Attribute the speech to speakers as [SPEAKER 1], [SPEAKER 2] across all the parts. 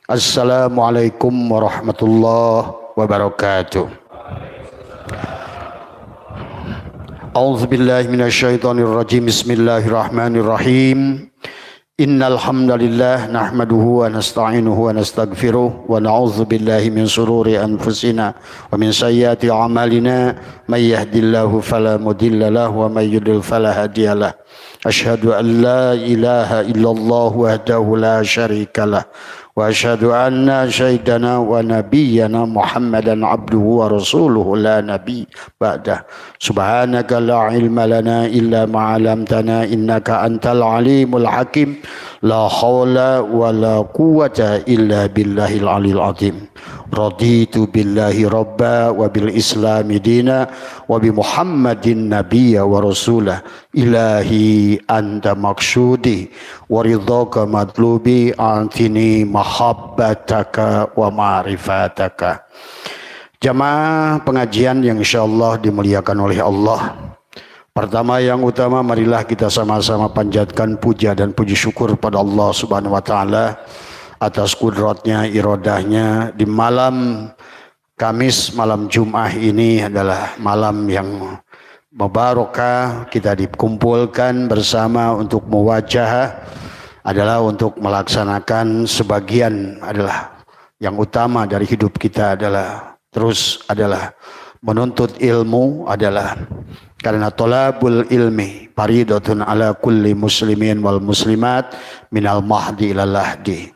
[SPEAKER 1] Assalamualaikum warahmatullahi wabarakatuh. A'udzu billahi minasyaitonir rajim. Bismillahirrahmanirrahim. Innal hamdalillah nahmaduhu wa nasta'inuhu wa nastaghfiruh wa na'udzu billahi min shururi anfusina wa min sayyiati a'malina may yahdihillahu fala mudilla lahu wa may yudlil fala hadiyalah. Asyhadu an la ilaha illallah wahdahu la syarikalah wa asyhadu anna sayyidana wa nabiyyana Muhammadan abduhu wa rasuluhu la nabi ba'dah. Subhanaka la ilma lana illa ma 'allamtana innaka antal alimul hakim. La haula wa la quwwata illa billahil aliyil azim. Raditu billahi rabba wa bil islami dina wa bi Muhammadin nabiyya wa rasulah. Ilahi anta maksudi wa ridhaka matlubi antini mahabbataka wa ma'rifataka. Jamaah pengajian yang insyaallah dimuliakan oleh Allah. Pertama yang utama, marilah kita sama-sama panjatkan puja dan puji syukur pada Allah Subhanahu wa taala atas kudratnya, iradahnya. Di malam Kamis, malam Jumat ini adalah malam yang mubarakah. Kita dikumpulkan bersama untuk muwajahah, adalah untuk melaksanakan sebagian, adalah yang utama dari hidup kita adalah menuntut ilmu, adalah karena tolabul ilmi faridatun ala kulli muslimin wal muslimat minal mahdi ilal lahdi.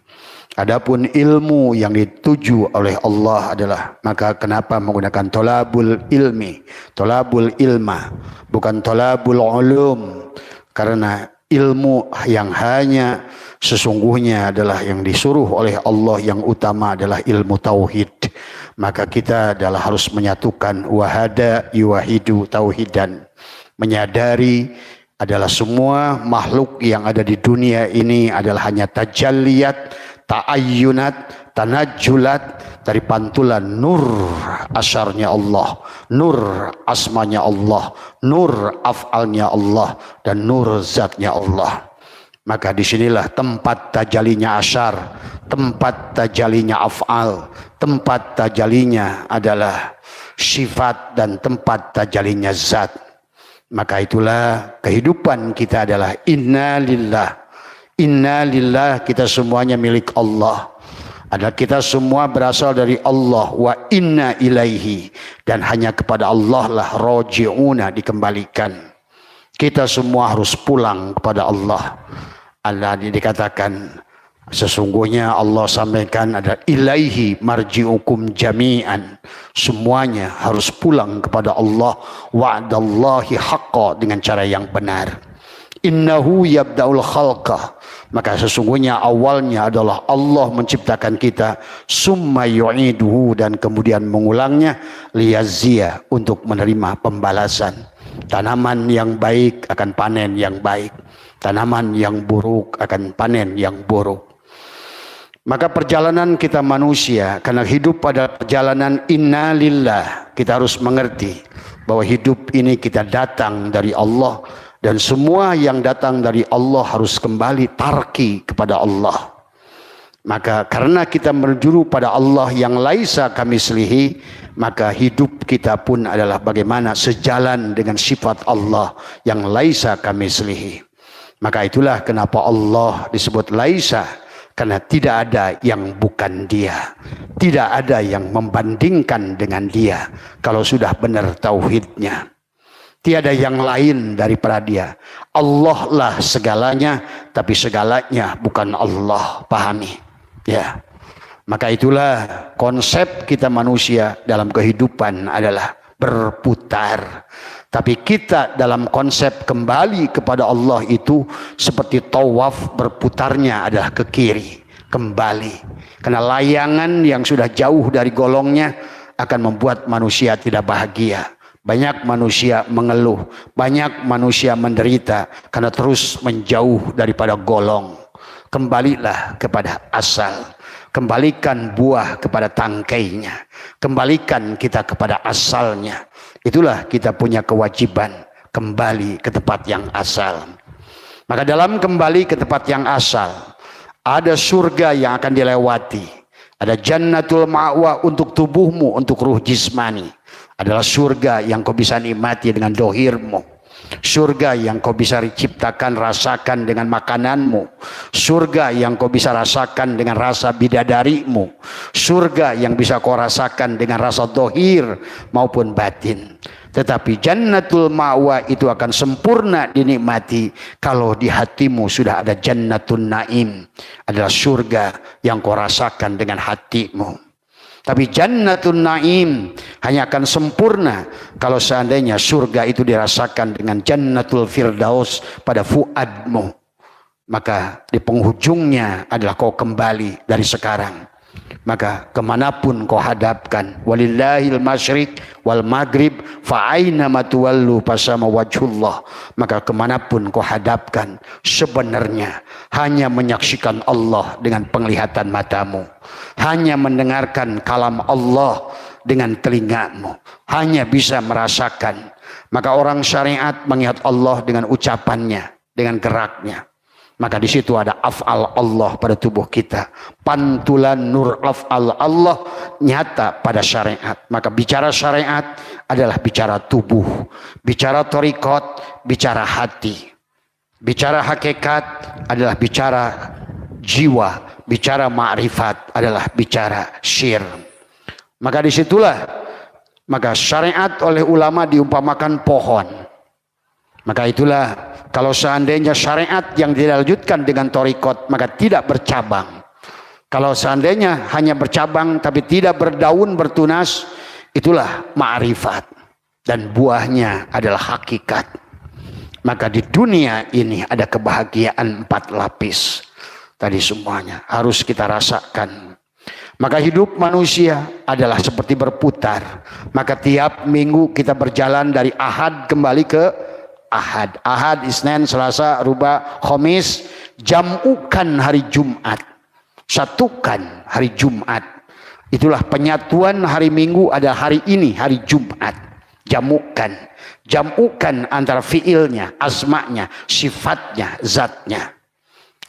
[SPEAKER 1] Adapun ilmu yang dituju oleh Allah adalah, maka kenapa menggunakan tolabul ilmi, tolabul ilma, bukan tolabul ulum? Karena ilmu yang hanya sesungguhnya adalah yang disuruh oleh Allah yang utama adalah ilmu tauhid. Maka kita adalah harus menyatukan wahada yuwahidu tauhidan, menyadari adalah semua makhluk yang ada di dunia ini adalah hanya tajalliyat, ta'ayyunat, tanajjulat dari pantulan nur asarnya Allah, nur asmanya Allah, nur af'alnya Allah, dan nur zatnya Allah. Maka disinilah tempat tajalinya asyar, tempat tajalinya af'al, tempat tajalinya adalah sifat, dan tempat tajalinya zat. Maka itulah kehidupan kita adalah inna lillah. Inna lillah, kita semuanya milik Allah. Ada kita semua berasal dari Allah. Wa inna ilaihi, dan hanya kepada Allah lah roji'una, dikembalikan. Kita semua harus pulang kepada Allah. Allah dikatakan sesungguhnya Allah sampaikan ada ilaihi marji'ukum jami'an, semuanya harus pulang kepada Allah. Wa'dallahi haqqa, dengan cara yang benar. Innahu yabda'ul khalqa, maka sesungguhnya awalnya adalah Allah menciptakan kita, summa yu'iduhu, dan kemudian mengulangnya, liyazia, untuk menerima pembalasan. Tanaman yang baik akan panen yang baik, tanaman yang buruk akan panen yang buruk. Maka perjalanan kita manusia, karena hidup pada perjalanan inna lillah, kita harus mengerti bahwa hidup ini kita datang dari Allah, dan semua yang datang dari Allah harus kembali tarki kepada Allah. Maka karena kita menuju pada Allah yang laisa kamislihi, maka hidup kita pun adalah bagaimana sejalan dengan sifat Allah yang laisa kamislihi. Maka itulah kenapa Allah disebut laisa, karena tidak ada yang bukan dia, tidak ada yang membandingkan dengan dia. Kalau sudah benar tauhidnya, tiada yang lain daripada dia. Allah lah segalanya, tapi segalanya bukan Allah. Pahami ya? Maka itulah konsep kita manusia dalam kehidupan adalah berputar. Tapi kita dalam konsep kembali kepada Allah itu seperti tawaf, berputarnya adalah ke kiri, kembali. Karena layangan yang sudah jauh dari golongnya akan membuat manusia tidak bahagia. Banyak manusia mengeluh, banyak manusia menderita karena terus menjauh daripada golong. Kembalilah kepada asal. Kembalikan buah kepada tangkainya. Kembalikan kita kepada asalnya. Itulah kita punya kewajiban, kembali ke tempat yang asal. Maka dalam kembali ke tempat yang asal, ada surga yang akan dilewati. Ada jannatul ma'wa untuk tubuhmu, untuk ruh jismani. Adalah surga yang kau bisa nikmati dengan dohirmu. Surga yang kau bisa ciptakan, rasakan dengan makananmu. Surga yang kau bisa rasakan dengan rasa bidadarimu. Surga yang bisa kau rasakan dengan rasa dohir maupun batin. Tetapi jannatul ma'wa itu akan sempurna dinikmati kalau di hatimu sudah ada jannatun naim. Adalah surga yang kau rasakan dengan hatimu. Tapi jannatun naim hanya akan sempurna kalau seandainya surga itu dirasakan dengan jannatul firdaus pada fuadmu. Maka di penghujungnya adalah kau kembali dari sekarang. Maka kemanapun kau hadapkan, walillahil masyriq wal maghrib fa'aina matuwallu fasama wajhullah. Maka kemanapun kau hadapkan, sebenarnya hanya menyaksikan Allah dengan penglihatan matamu, hanya mendengarkan kalam Allah dengan telingamu, hanya bisa merasakan. Maka orang syariat mengingat Allah dengan ucapannya, dengan geraknya. Maka di situ ada af'al Allah pada tubuh kita. Pantulan nur af'al Allah nyata pada syariat. Maka bicara syariat adalah bicara tubuh. Bicara thariqat, bicara hati. Bicara hakikat adalah bicara jiwa. Bicara ma'rifat adalah bicara syir. Maka disitulah maka syariat oleh ulama diumpamakan pohon. Maka itulah kalau seandainya syariat yang dilanjutkan dengan thariqat maka tidak bercabang. Kalau seandainya hanya bercabang tapi tidak berdaun bertunas, itulah ma'rifat dan buahnya adalah hakikat. Maka di dunia ini ada kebahagiaan 4 lapis. Tadi semuanya harus kita rasakan. Maka hidup manusia adalah seperti berputar. Maka tiap minggu kita berjalan dari Ahad kembali ke Ahad. Ahad, Isnin, Selasa, Rubah, Khamis. Jam'ukan hari Jumat. Satukan hari Jumat. Itulah penyatuan hari Minggu adalah hari ini, hari Jumat. Jamukan. Jam'ukan antara fiilnya, asma'nya, sifatnya, zatnya.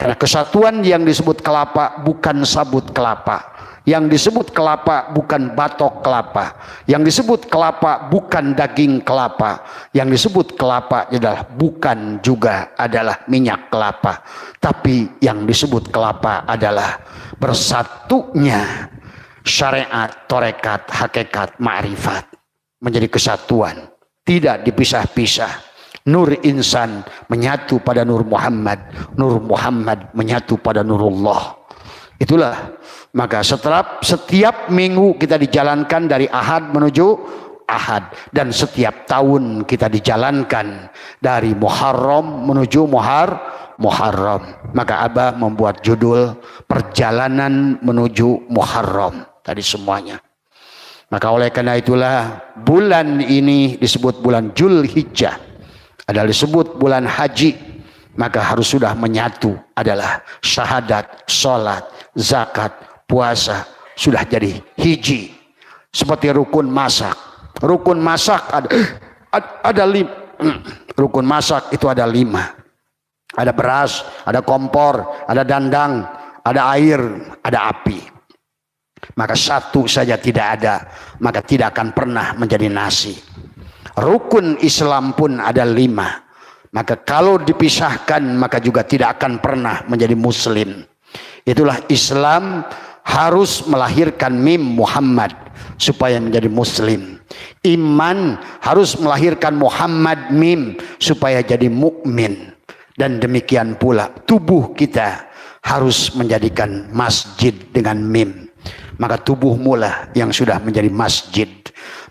[SPEAKER 1] Karena kesatuan yang disebut kelapa bukan sabut kelapa. Yang disebut kelapa bukan batok kelapa. Yang disebut kelapa bukan daging kelapa. Yang disebut kelapa adalah bukan juga adalah minyak kelapa. Tapi yang disebut kelapa adalah bersatunya syariat, tarekat, hakikat, ma'rifat. Menjadi kesatuan. Tidak dipisah-pisah. Nur insan menyatu pada Nur Muhammad. Nur Muhammad menyatu pada Nurullah. Itulah. Maka setiap minggu kita dijalankan dari Ahad menuju Ahad. Dan setiap tahun kita dijalankan dari Muharram menuju Muharram. Maka Abah membuat judul Perjalanan Menuju Muharram. Tadi semuanya. Maka oleh karena itulah bulan ini disebut bulan Dzulhijjah. Adalah disebut bulan haji. Maka harus sudah menyatu adalah syahadat, sholat, zakat, puasa sudah jadi hiji. Seperti rukun masak. Rukun masak ada 5. Rukun masak itu ada 5. Ada beras, ada kompor, ada dandang, ada air, ada api. Maka satu saja tidak ada, maka tidak akan pernah menjadi nasi. Rukun Islam pun ada 5. Maka kalau dipisahkan maka juga tidak akan pernah menjadi muslim. Itulah Islam harus melahirkan mim Muhammad supaya menjadi muslim. Iman harus melahirkan Muhammad mim supaya jadi mukmin. Dan demikian pula tubuh kita harus menjadikan masjid dengan mim. Maka tubuh mula yang sudah menjadi masjid.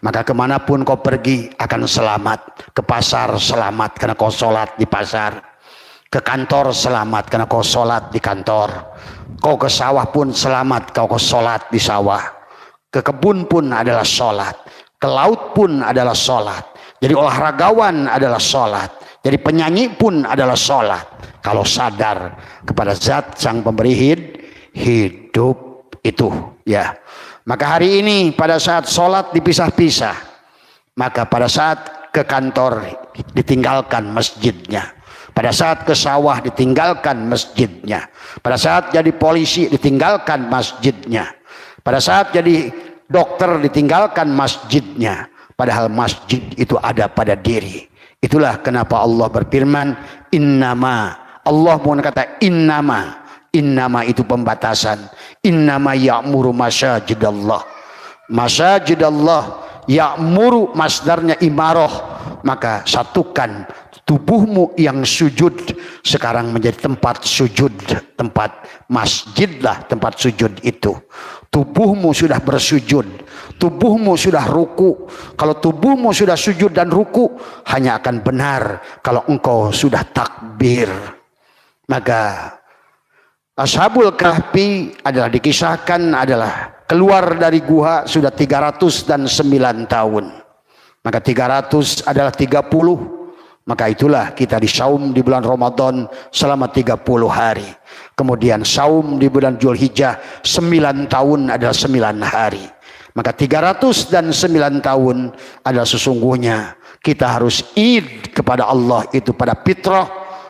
[SPEAKER 1] Maka kemanapun kau pergi akan selamat. Ke pasar selamat karena kau sholat di pasar. Ke kantor selamat karena kau sholat di kantor. Kau ke sawah pun selamat kau sholat di sawah. Ke kebun pun adalah sholat. Ke laut pun adalah sholat. Jadi olahragawan adalah sholat. Jadi penyanyi pun adalah sholat. Kalau sadar kepada zat sang pemberi hidup itu ya. Maka hari ini pada saat sholat dipisah-pisah. Maka pada saat ke kantor ditinggalkan masjidnya. Pada saat ke sawah ditinggalkan masjidnya. Pada saat jadi polisi ditinggalkan masjidnya. Pada saat jadi dokter ditinggalkan masjidnya, padahal masjid itu ada pada diri. Itulah kenapa Allah berfirman, innama. Allah menggunakan kata innama. Innama itu pembatasan. Innama ya'muru masajidallah. Masajidallah ya'muru, masdarnya imaroh. Maka satukan tubuhmu yang sujud sekarang menjadi tempat sujud, tempat masjidlah tempat sujud itu. Tubuhmu sudah bersujud, tubuhmu sudah ruku. Kalau tubuhmu sudah sujud dan ruku, hanya akan benar kalau engkau sudah takbir. Maka Ashabul Kahfi adalah dikisahkan adalah keluar dari gua sudah 309 tahun. Maka 300 adalah 30. Maka itulah kita disaum di bulan Ramadan selama 30 hari. Kemudian saum di bulan Zulhijjah 9 tahun adalah 9 hari. Maka 309 tahun adalah sesungguhnya kita harus id kepada Allah itu pada fitrah.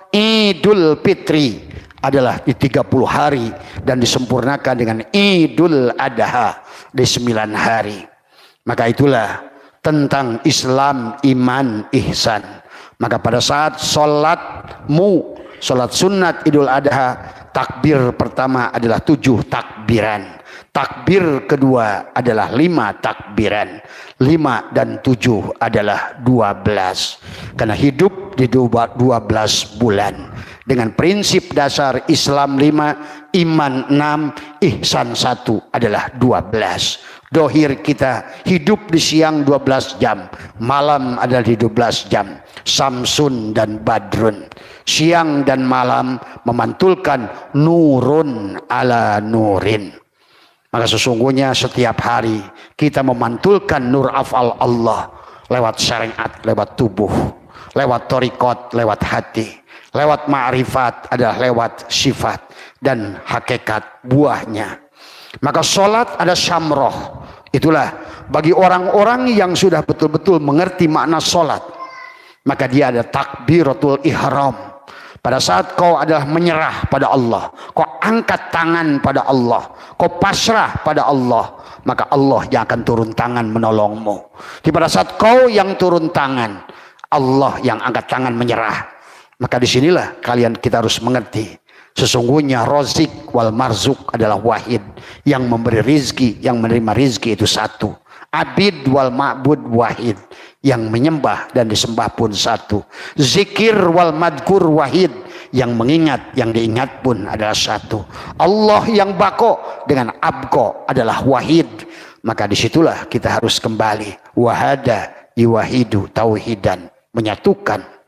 [SPEAKER 1] Idul Fitri adalah di 30 hari dan disempurnakan dengan Idul Adha di 9 hari. Maka itulah tentang Islam, iman, ihsan. Maka pada saat sholatmu, sholat sunat Idul Adha, takbir pertama adalah 7 takbiran. Takbir kedua adalah 5 takbiran. 5 dan 7 adalah 12. Karena hidup di 12 bulan. Dengan prinsip dasar Islam 5, iman 6, ihsan 1 adalah 12. Dohir kita hidup di siang 12 jam, malam adalah di 12 jam. Samsun dan Badrun, siang dan malam memantulkan nurun ala nurin. Maka sesungguhnya setiap hari kita memantulkan nur afal Allah lewat syariat, lewat tubuh, lewat torikot, lewat hati, lewat ma'rifat adalah lewat sifat dan hakikat buahnya. Maka sholat ada syamroh. Itulah bagi orang-orang yang sudah betul-betul mengerti makna sholat, maka dia ada takbiratul ihram. Pada saat kau adalah menyerah pada Allah, kau angkat tangan pada Allah, kau pasrah pada Allah, maka Allah yang akan turun tangan menolongmu. Di pada saat kau yang turun tangan, Allah yang angkat tangan menyerah. Maka disinilah kita harus mengerti. Sesungguhnya rozik wal marzuk adalah wahid. Yang memberi rizki, yang menerima rizki itu satu. Abid wal ma'bud wahid. Yang menyembah dan disembah pun satu. Zikir wal madkur wahid. Yang mengingat, yang diingat pun adalah satu. Allah yang bako dengan abko adalah wahid. Maka disitulah kita harus kembali. Wahada yuwahidu tauhidan. Menyatukan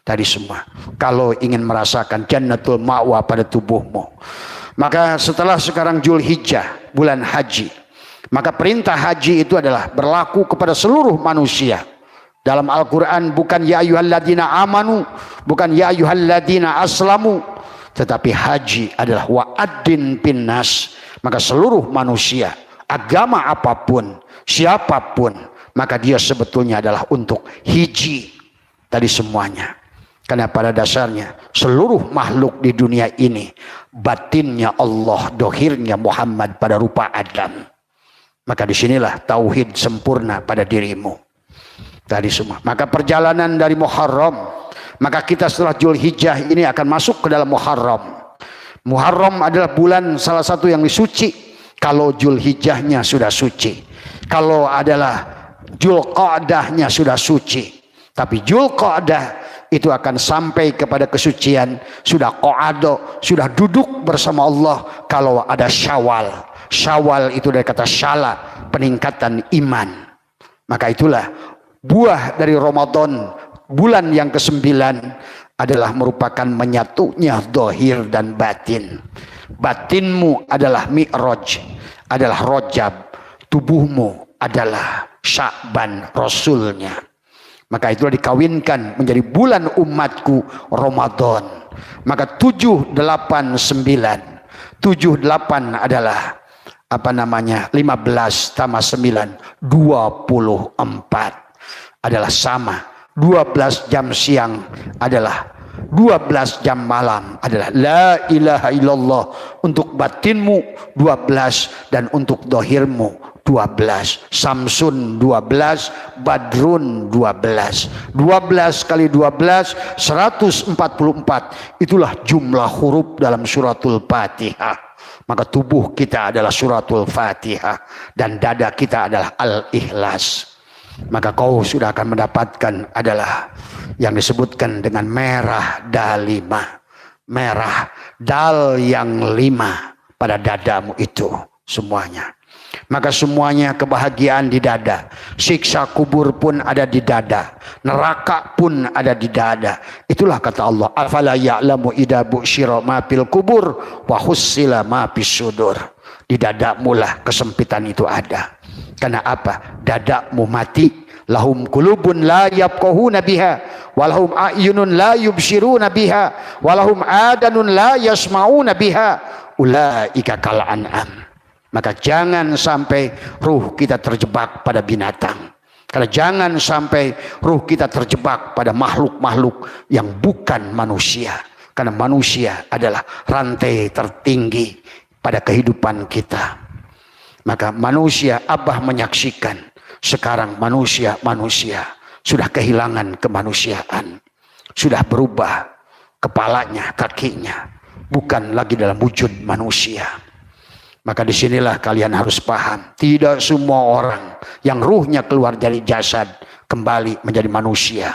[SPEAKER 1] tadi semua. Kalau ingin merasakan jannatul ma'wa pada tubuhmu, maka setelah sekarang Zulhijjah, bulan haji, maka perintah haji itu adalah berlaku kepada seluruh manusia. Dalam Al-Quran bukan ya ayyuhalladzina amanu, bukan ya ayyuhalladzina aslamu, tetapi haji adalah wa'addin pinnas. Maka seluruh manusia, agama apapun, siapapun, maka dia sebetulnya adalah untuk hiji tadi semuanya. Karena pada dasarnya seluruh makhluk di dunia ini batinnya Allah, dohirnya Muhammad pada rupa Adam. Maka disinilah tauhid sempurna pada dirimu tadi semua. Maka perjalanan dari Muharram, maka kita setelah Zulhijjah ini akan masuk ke dalam Muharram. Muharram adalah bulan salah satu yang disuci kalau Zulhijjahnya sudah suci. Kalau adalah Zulqa'dahnya sudah suci. Tapi Zulqa'dah itu akan sampai kepada kesucian sudah qa'ado, sudah duduk bersama Allah kalau ada Syawal. Syawal itu dari kata syala, peningkatan iman. Maka itulah buah dari Ramadan, bulan yang ke-9 adalah merupakan menyatunya dohir dan batin. Batinmu adalah Mi'raj, adalah Rajab, tubuhmu adalah Sya'ban, Rasulnya. Maka itulah dikawinkan menjadi bulan umatku Ramadan. Maka 7, 8, 9. 7, 8 adalah 15 tambah 9, 24 adalah sama. 12 jam siang adalah 12 jam malam adalah la ilaha illallah untuk batinmu 12 dan untuk dohirmu 12. Samsun 12, Badrun 12. 12 kali 12 144. Itulah jumlah huruf dalam suratul Fatihah. Maka tubuh kita adalah suratul Fatihah dan dada kita adalah Al-Ikhlas. Maka kau sudah akan mendapatkan adalah yang disebutkan dengan merah dalima. Merah dal yang 5 pada dadamu itu semuanya. Maka semuanya kebahagiaan di dada. Siksa kubur pun ada di dada. Neraka pun ada di dada. Itulah kata Allah. Afala ya'lamu idza busyira ma fil kubur wa hussila ma fis sudur. Di dadamu lah kesempitan itu ada. Karena apa? Dadamu mati. Lahum qulubun la yafqahuna biha walahum a'yunun la yubsiruna biha walahum adanun la yasma'una biha ulaika kal an'am. Maka jangan sampai ruh kita terjebak pada binatang. Karena jangan sampai ruh kita terjebak pada makhluk-makhluk yang bukan manusia. Karena manusia adalah rantai tertinggi pada kehidupan kita. Maka manusia, Abah menyaksikan sekarang manusia sudah kehilangan kemanusiaan. Sudah berubah kepalanya, kakinya. Bukan lagi dalam wujud manusia. Maka disinilah kalian harus paham. Tidak semua orang yang ruhnya keluar dari jasad kembali menjadi manusia.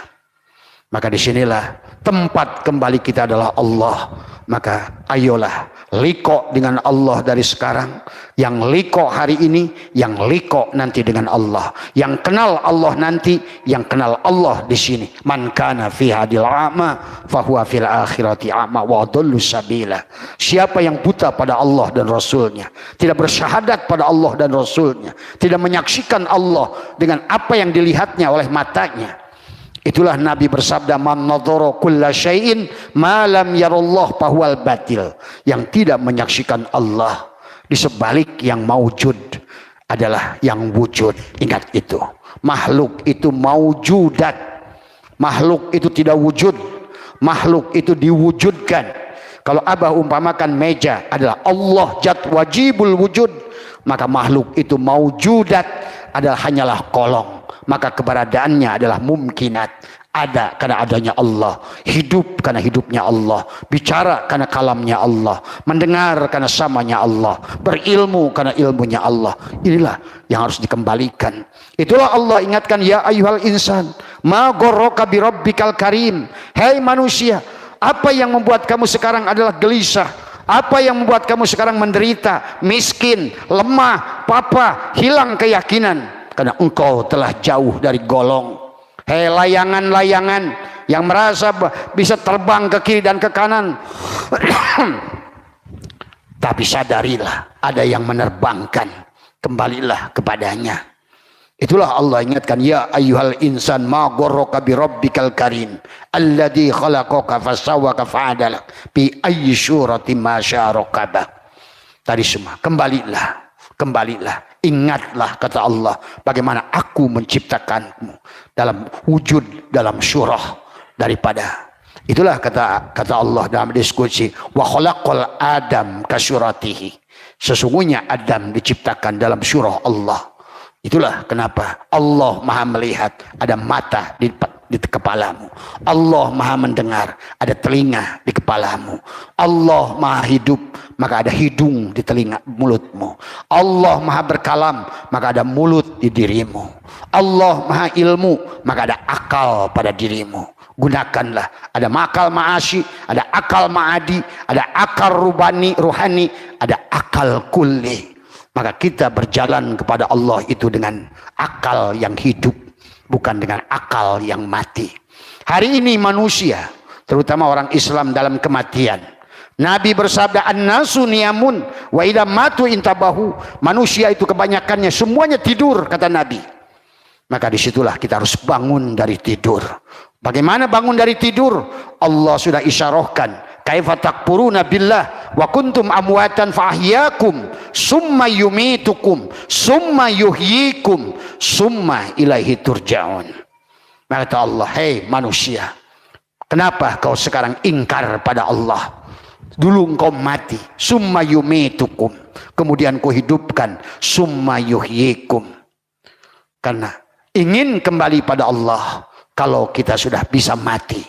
[SPEAKER 1] Maka disinilah tempat kembali kita adalah Allah. Maka ayolah liko dengan Allah dari sekarang. Yang liko hari ini, yang liko nanti dengan Allah. Yang kenal Allah nanti, yang kenal Allah di sini. Man kana fi hadil a'ma fahuwa fil akhirati a'ma wa adallu sabila. Siapa yang buta pada Allah dan Rasulnya, tidak bersyahadat pada Allah dan Rasulnya, tidak menyaksikan Allah dengan apa yang dilihatnya oleh matanya. Itulah Nabi bersabda, man nadhara kulla syai'in ma lam yarallah fahuwal batil. Yang tidak menyaksikan Allah di sebalik yang maujud adalah yang wujud. Ingat itu. Makhluk itu maujudat. Makhluk itu tidak wujud. Makhluk itu diwujudkan. Kalau Abah umpamakan meja adalah Allah jat wajibul wujud, maka makhluk itu maujudat adalah hanyalah kolong. Maka keberadaannya adalah mumkinat. Ada karena adanya Allah. Hidup karena hidupnya Allah. Bicara karena kalamnya Allah. Mendengar karena samanya Allah. Berilmu karena ilmunya Allah. Inilah yang harus dikembalikan. Itulah Allah ingatkan, ya ayyuhal insan ma gharraka bi rabbikal karim. Hei manusia, apa yang membuat kamu sekarang adalah gelisah? Apa yang membuat kamu sekarang menderita, miskin, lemah, papa, hilang keyakinan? Karena engkau telah jauh dari golong. Hei layangan-layangan yang merasa bisa terbang ke kiri dan ke kanan. Tapi sadarilah ada yang menerbangkan. Kembalilah kepadanya. Itulah Allah ingatkan, ya ayyuhal insan ma gharraka bi rabbikal karim alladzi khalaqaka fasawwaka fa'adalak bi ayyi suratin ma syaa rakabak. Tadi semua kembalilah, ingatlah kata Allah bagaimana aku menciptakanmu dalam wujud, dalam surah daripada. Itulah kata Allah dalam diskusi, wa khalaqal adam kasuratihi. Sesungguhnya Adam diciptakan dalam surah Allah. Itulah kenapa Allah maha melihat, ada mata di kepalamu. Allah maha mendengar, ada telinga di kepalamu. Allah maha hidup, maka ada hidung di telinga mulutmu. Allah maha berkalam, maka ada mulut di dirimu. Allah maha ilmu, maka ada akal pada dirimu. Gunakanlah, ada makal ma'asyi, ada akal ma'adi, ada akal ruhani, ada akal kulli. Maka kita berjalan kepada Allah itu dengan akal yang hidup, bukan dengan akal yang mati. Hari ini manusia, terutama orang Islam dalam kematian. Nabi bersabda, an-nasu niyamun wa idza matu intabahu. Manusia itu kebanyakannya semuanya tidur, kata Nabi. Maka disitulah kita harus bangun dari tidur. Bagaimana bangun dari tidur? Allah sudah isyarahkan. Kaifa takfuruna billah wa kuntum amwatan fa ahyakum summa yumitukum summa yuhyikum summa ilaihi turja'un. Maka Allah, hei manusia, Kenapa kau sekarang ingkar pada Allah? Dulu engkau mati, summa yumitukum, kemudian kau hidupkan, summa yuhyikum. Karena ingin kembali pada Allah kalau kita sudah bisa mati.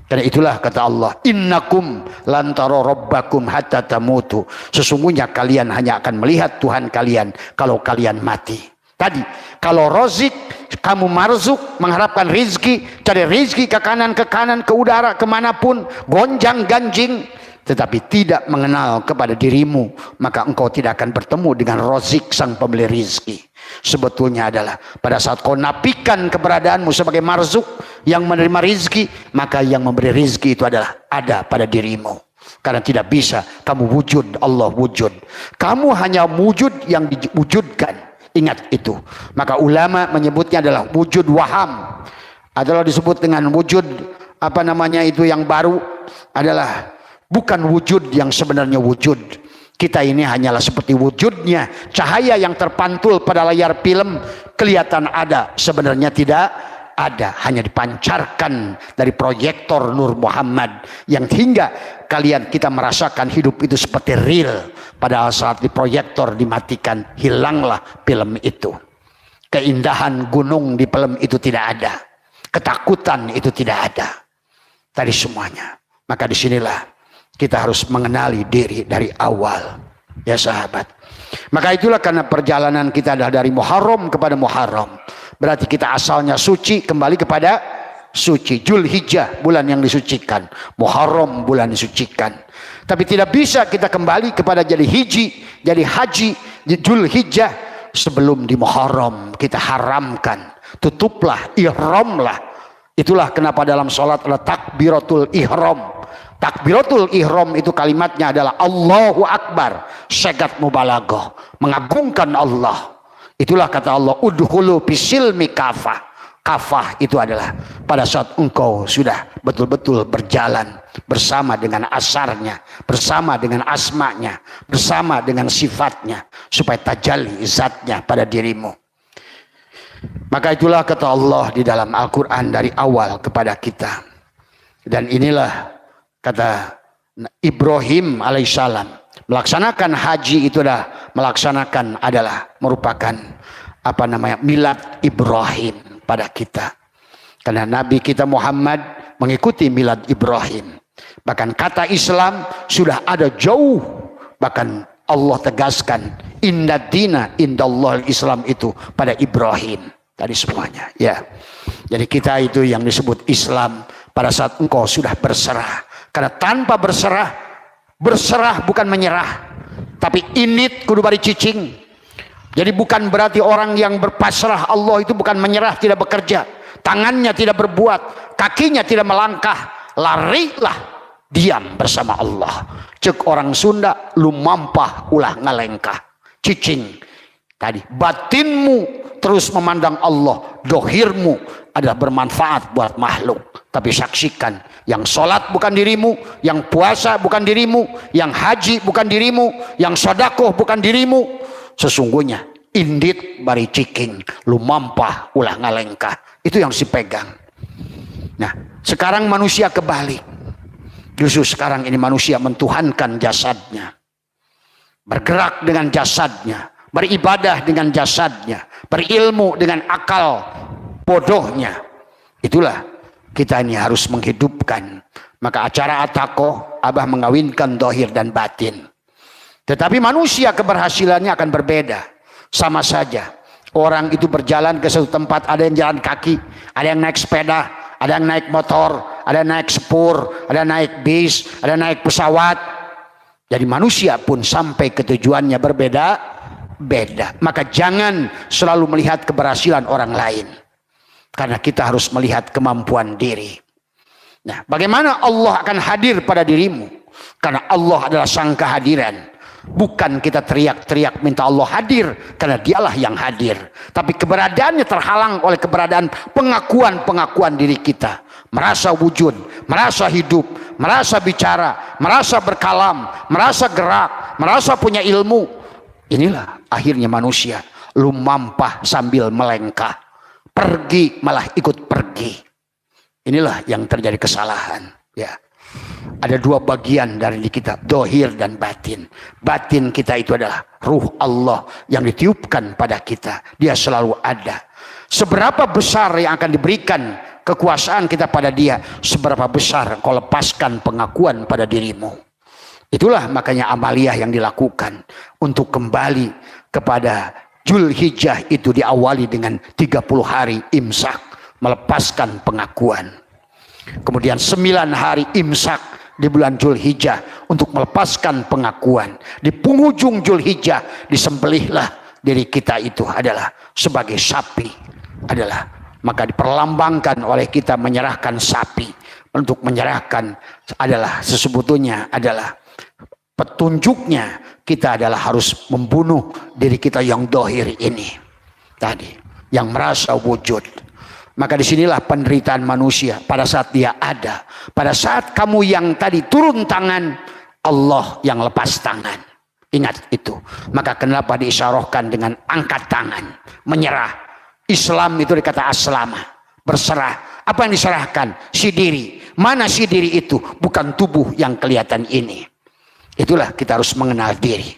[SPEAKER 1] Karena itulah kata Allah, innakum lantaro robbakum hatta tamutu. Sesungguhnya kalian hanya akan melihat Tuhan kalian kalau kalian mati. Tadi, kalau rozik, kamu marzuk, mengharapkan rizki, cari rizki ke kanan, ke udara, kemanapun, gonjang ganjing, tetapi tidak mengenal kepada dirimu, maka engkau tidak akan bertemu dengan rozik, sang pemberi rizki. Sebetulnya adalah pada saat kau nafikan keberadaanmu sebagai marzuk yang menerima rizki, maka yang memberi rizki itu adalah ada pada dirimu. Karena tidak bisa kamu wujud, Allah wujud. Kamu hanya wujud yang diwujudkan. Ingat itu. Maka ulama menyebutnya adalah wujud waham. Adalah disebut dengan wujud yang baru adalah bukan wujud yang sebenarnya wujud. Kita ini hanyalah seperti wujudnya cahaya yang terpantul pada layar film, kelihatan ada, sebenarnya tidak ada, hanya dipancarkan dari proyektor Nur Muhammad yang hingga kita merasakan hidup itu seperti real. Padahal saat di proyektor dimatikan, hilanglah film itu. Keindahan gunung di film itu tidak ada, ketakutan itu tidak ada. Tadi semuanya. Maka disinilah kita harus mengenali diri dari awal, ya sahabat. Maka itulah karena perjalanan kita adalah dari Muharram kepada Muharram. Berarti kita asalnya suci, kembali kepada suci. Zulhijjah bulan yang disucikan, Muharram bulan disucikan. Tapi tidak bisa kita kembali kepada jadi haji Zulhijjah sebelum di Muharram kita haramkan. Tutuplah, ihramlah. Itulah kenapa dalam sholat ada takbiratul ihram. Takbiratul ihram itu kalimatnya adalah Allahu Akbar, syagat mubalaghah, mengagungkan Allah. Itulah kata Allah, udkhulu bisilmi kafah. Kafah itu adalah pada saat engkau sudah betul-betul berjalan bersama dengan asarnya, bersama dengan asmanya, bersama dengan sifatnya, supaya tajalli zatnya pada dirimu. Maka itulah kata Allah di dalam Al-Quran dari awal kepada kita. Dan inilah kata Ibrahim alaihissalam, melaksanakan haji itu adalah merupakan milad Ibrahim pada kita. Karena Nabi kita Muhammad mengikuti milad Ibrahim. Bahkan kata Islam sudah ada jauh, bahkan Allah tegaskan inna dina indallah Islam itu pada Ibrahim. Tadi semuanya ya. Jadi kita itu yang disebut Islam pada saat engkau sudah berserah. Karena tanpa berserah bukan menyerah, tapi init kudu bari cicing. Jadi bukan berarti orang yang berpasrah Allah itu bukan menyerah, tidak bekerja, tangannya tidak berbuat, kakinya tidak melangkah, larilah diam bersama Allah. Cek orang Sunda, lu mampah ulah ngalengkah, cicing. Tadi batinmu terus memandang Allah, dohirmu adalah bermanfaat buat makhluk. Tapi saksikan, yang sholat bukan dirimu, yang puasa bukan dirimu, yang haji bukan dirimu, yang sedekah bukan dirimu. Sesungguhnya indit bari ciking, lu mampah ulah ngalengkah. Itu yang dipegang. Nah, sekarang manusia kebalik. Justru sekarang ini manusia mentuhankan jasadnya, bergerak dengan jasadnya, beribadah dengan jasadnya, berilmu dengan akal bodohnya. Itulah kita ini harus menghidupkan. Maka acara Atakoh, Abah mengawinkan dohir dan batin. Tetapi manusia keberhasilannya akan berbeda. Sama saja. Orang itu berjalan ke suatu tempat, ada yang jalan kaki, ada yang naik sepeda, ada yang naik motor, ada yang naik sepur, ada yang naik bis, ada yang naik pesawat. Jadi manusia pun sampai ke tujuannya berbeda-beda. Maka jangan selalu melihat keberhasilan orang lain. Karena kita harus melihat kemampuan diri. Nah, bagaimana Allah akan hadir pada dirimu? Karena Allah adalah sang kehadiran. Bukan kita teriak-teriak minta Allah hadir, karena dialah yang hadir. Tapi keberadaannya terhalang oleh keberadaan pengakuan-pengakuan diri kita. Merasa wujud, merasa hidup, merasa bicara, merasa berkalam, merasa gerak, merasa punya ilmu. Inilah akhirnya manusia lumampah sambil melengkah. Pergi malah ikut pergi. Inilah yang terjadi kesalahan. Ya, ada dua bagian dari kita, dohir dan batin. Batin kita itu adalah ruh Allah yang ditiupkan pada kita. Dia selalu ada. Seberapa besar yang akan diberikan kekuasaan kita pada dia, seberapa besar kau lepaskan pengakuan pada dirimu. Itulah makanya amaliyah yang dilakukan untuk kembali kepada Zulhijjah itu diawali dengan 30 hari imsak, melepaskan pengakuan. Kemudian 9 hari imsak di bulan Zulhijjah untuk melepaskan pengakuan. Di penghujung Zulhijjah disembelihlah diri kita itu adalah sebagai sapi, adalah maka diperlambangkan oleh kita menyerahkan sapi. Untuk menyerahkan adalah sesebetulnya adalah petunjuknya kita adalah harus membunuh diri kita yang dohir ini tadi, yang merasa wujud. Maka disinilah penderitaan manusia pada saat dia ada. Pada saat kamu yang tadi turun tangan, Allah yang lepas tangan. Ingat itu. Maka kenapa diisyarahkan dengan angkat tangan, menyerah. Islam itu dikata aslama, berserah. Apa yang diserahkan? Si diri. Mana si diri itu? Bukan tubuh yang kelihatan ini. Itulah kita harus mengenal diri.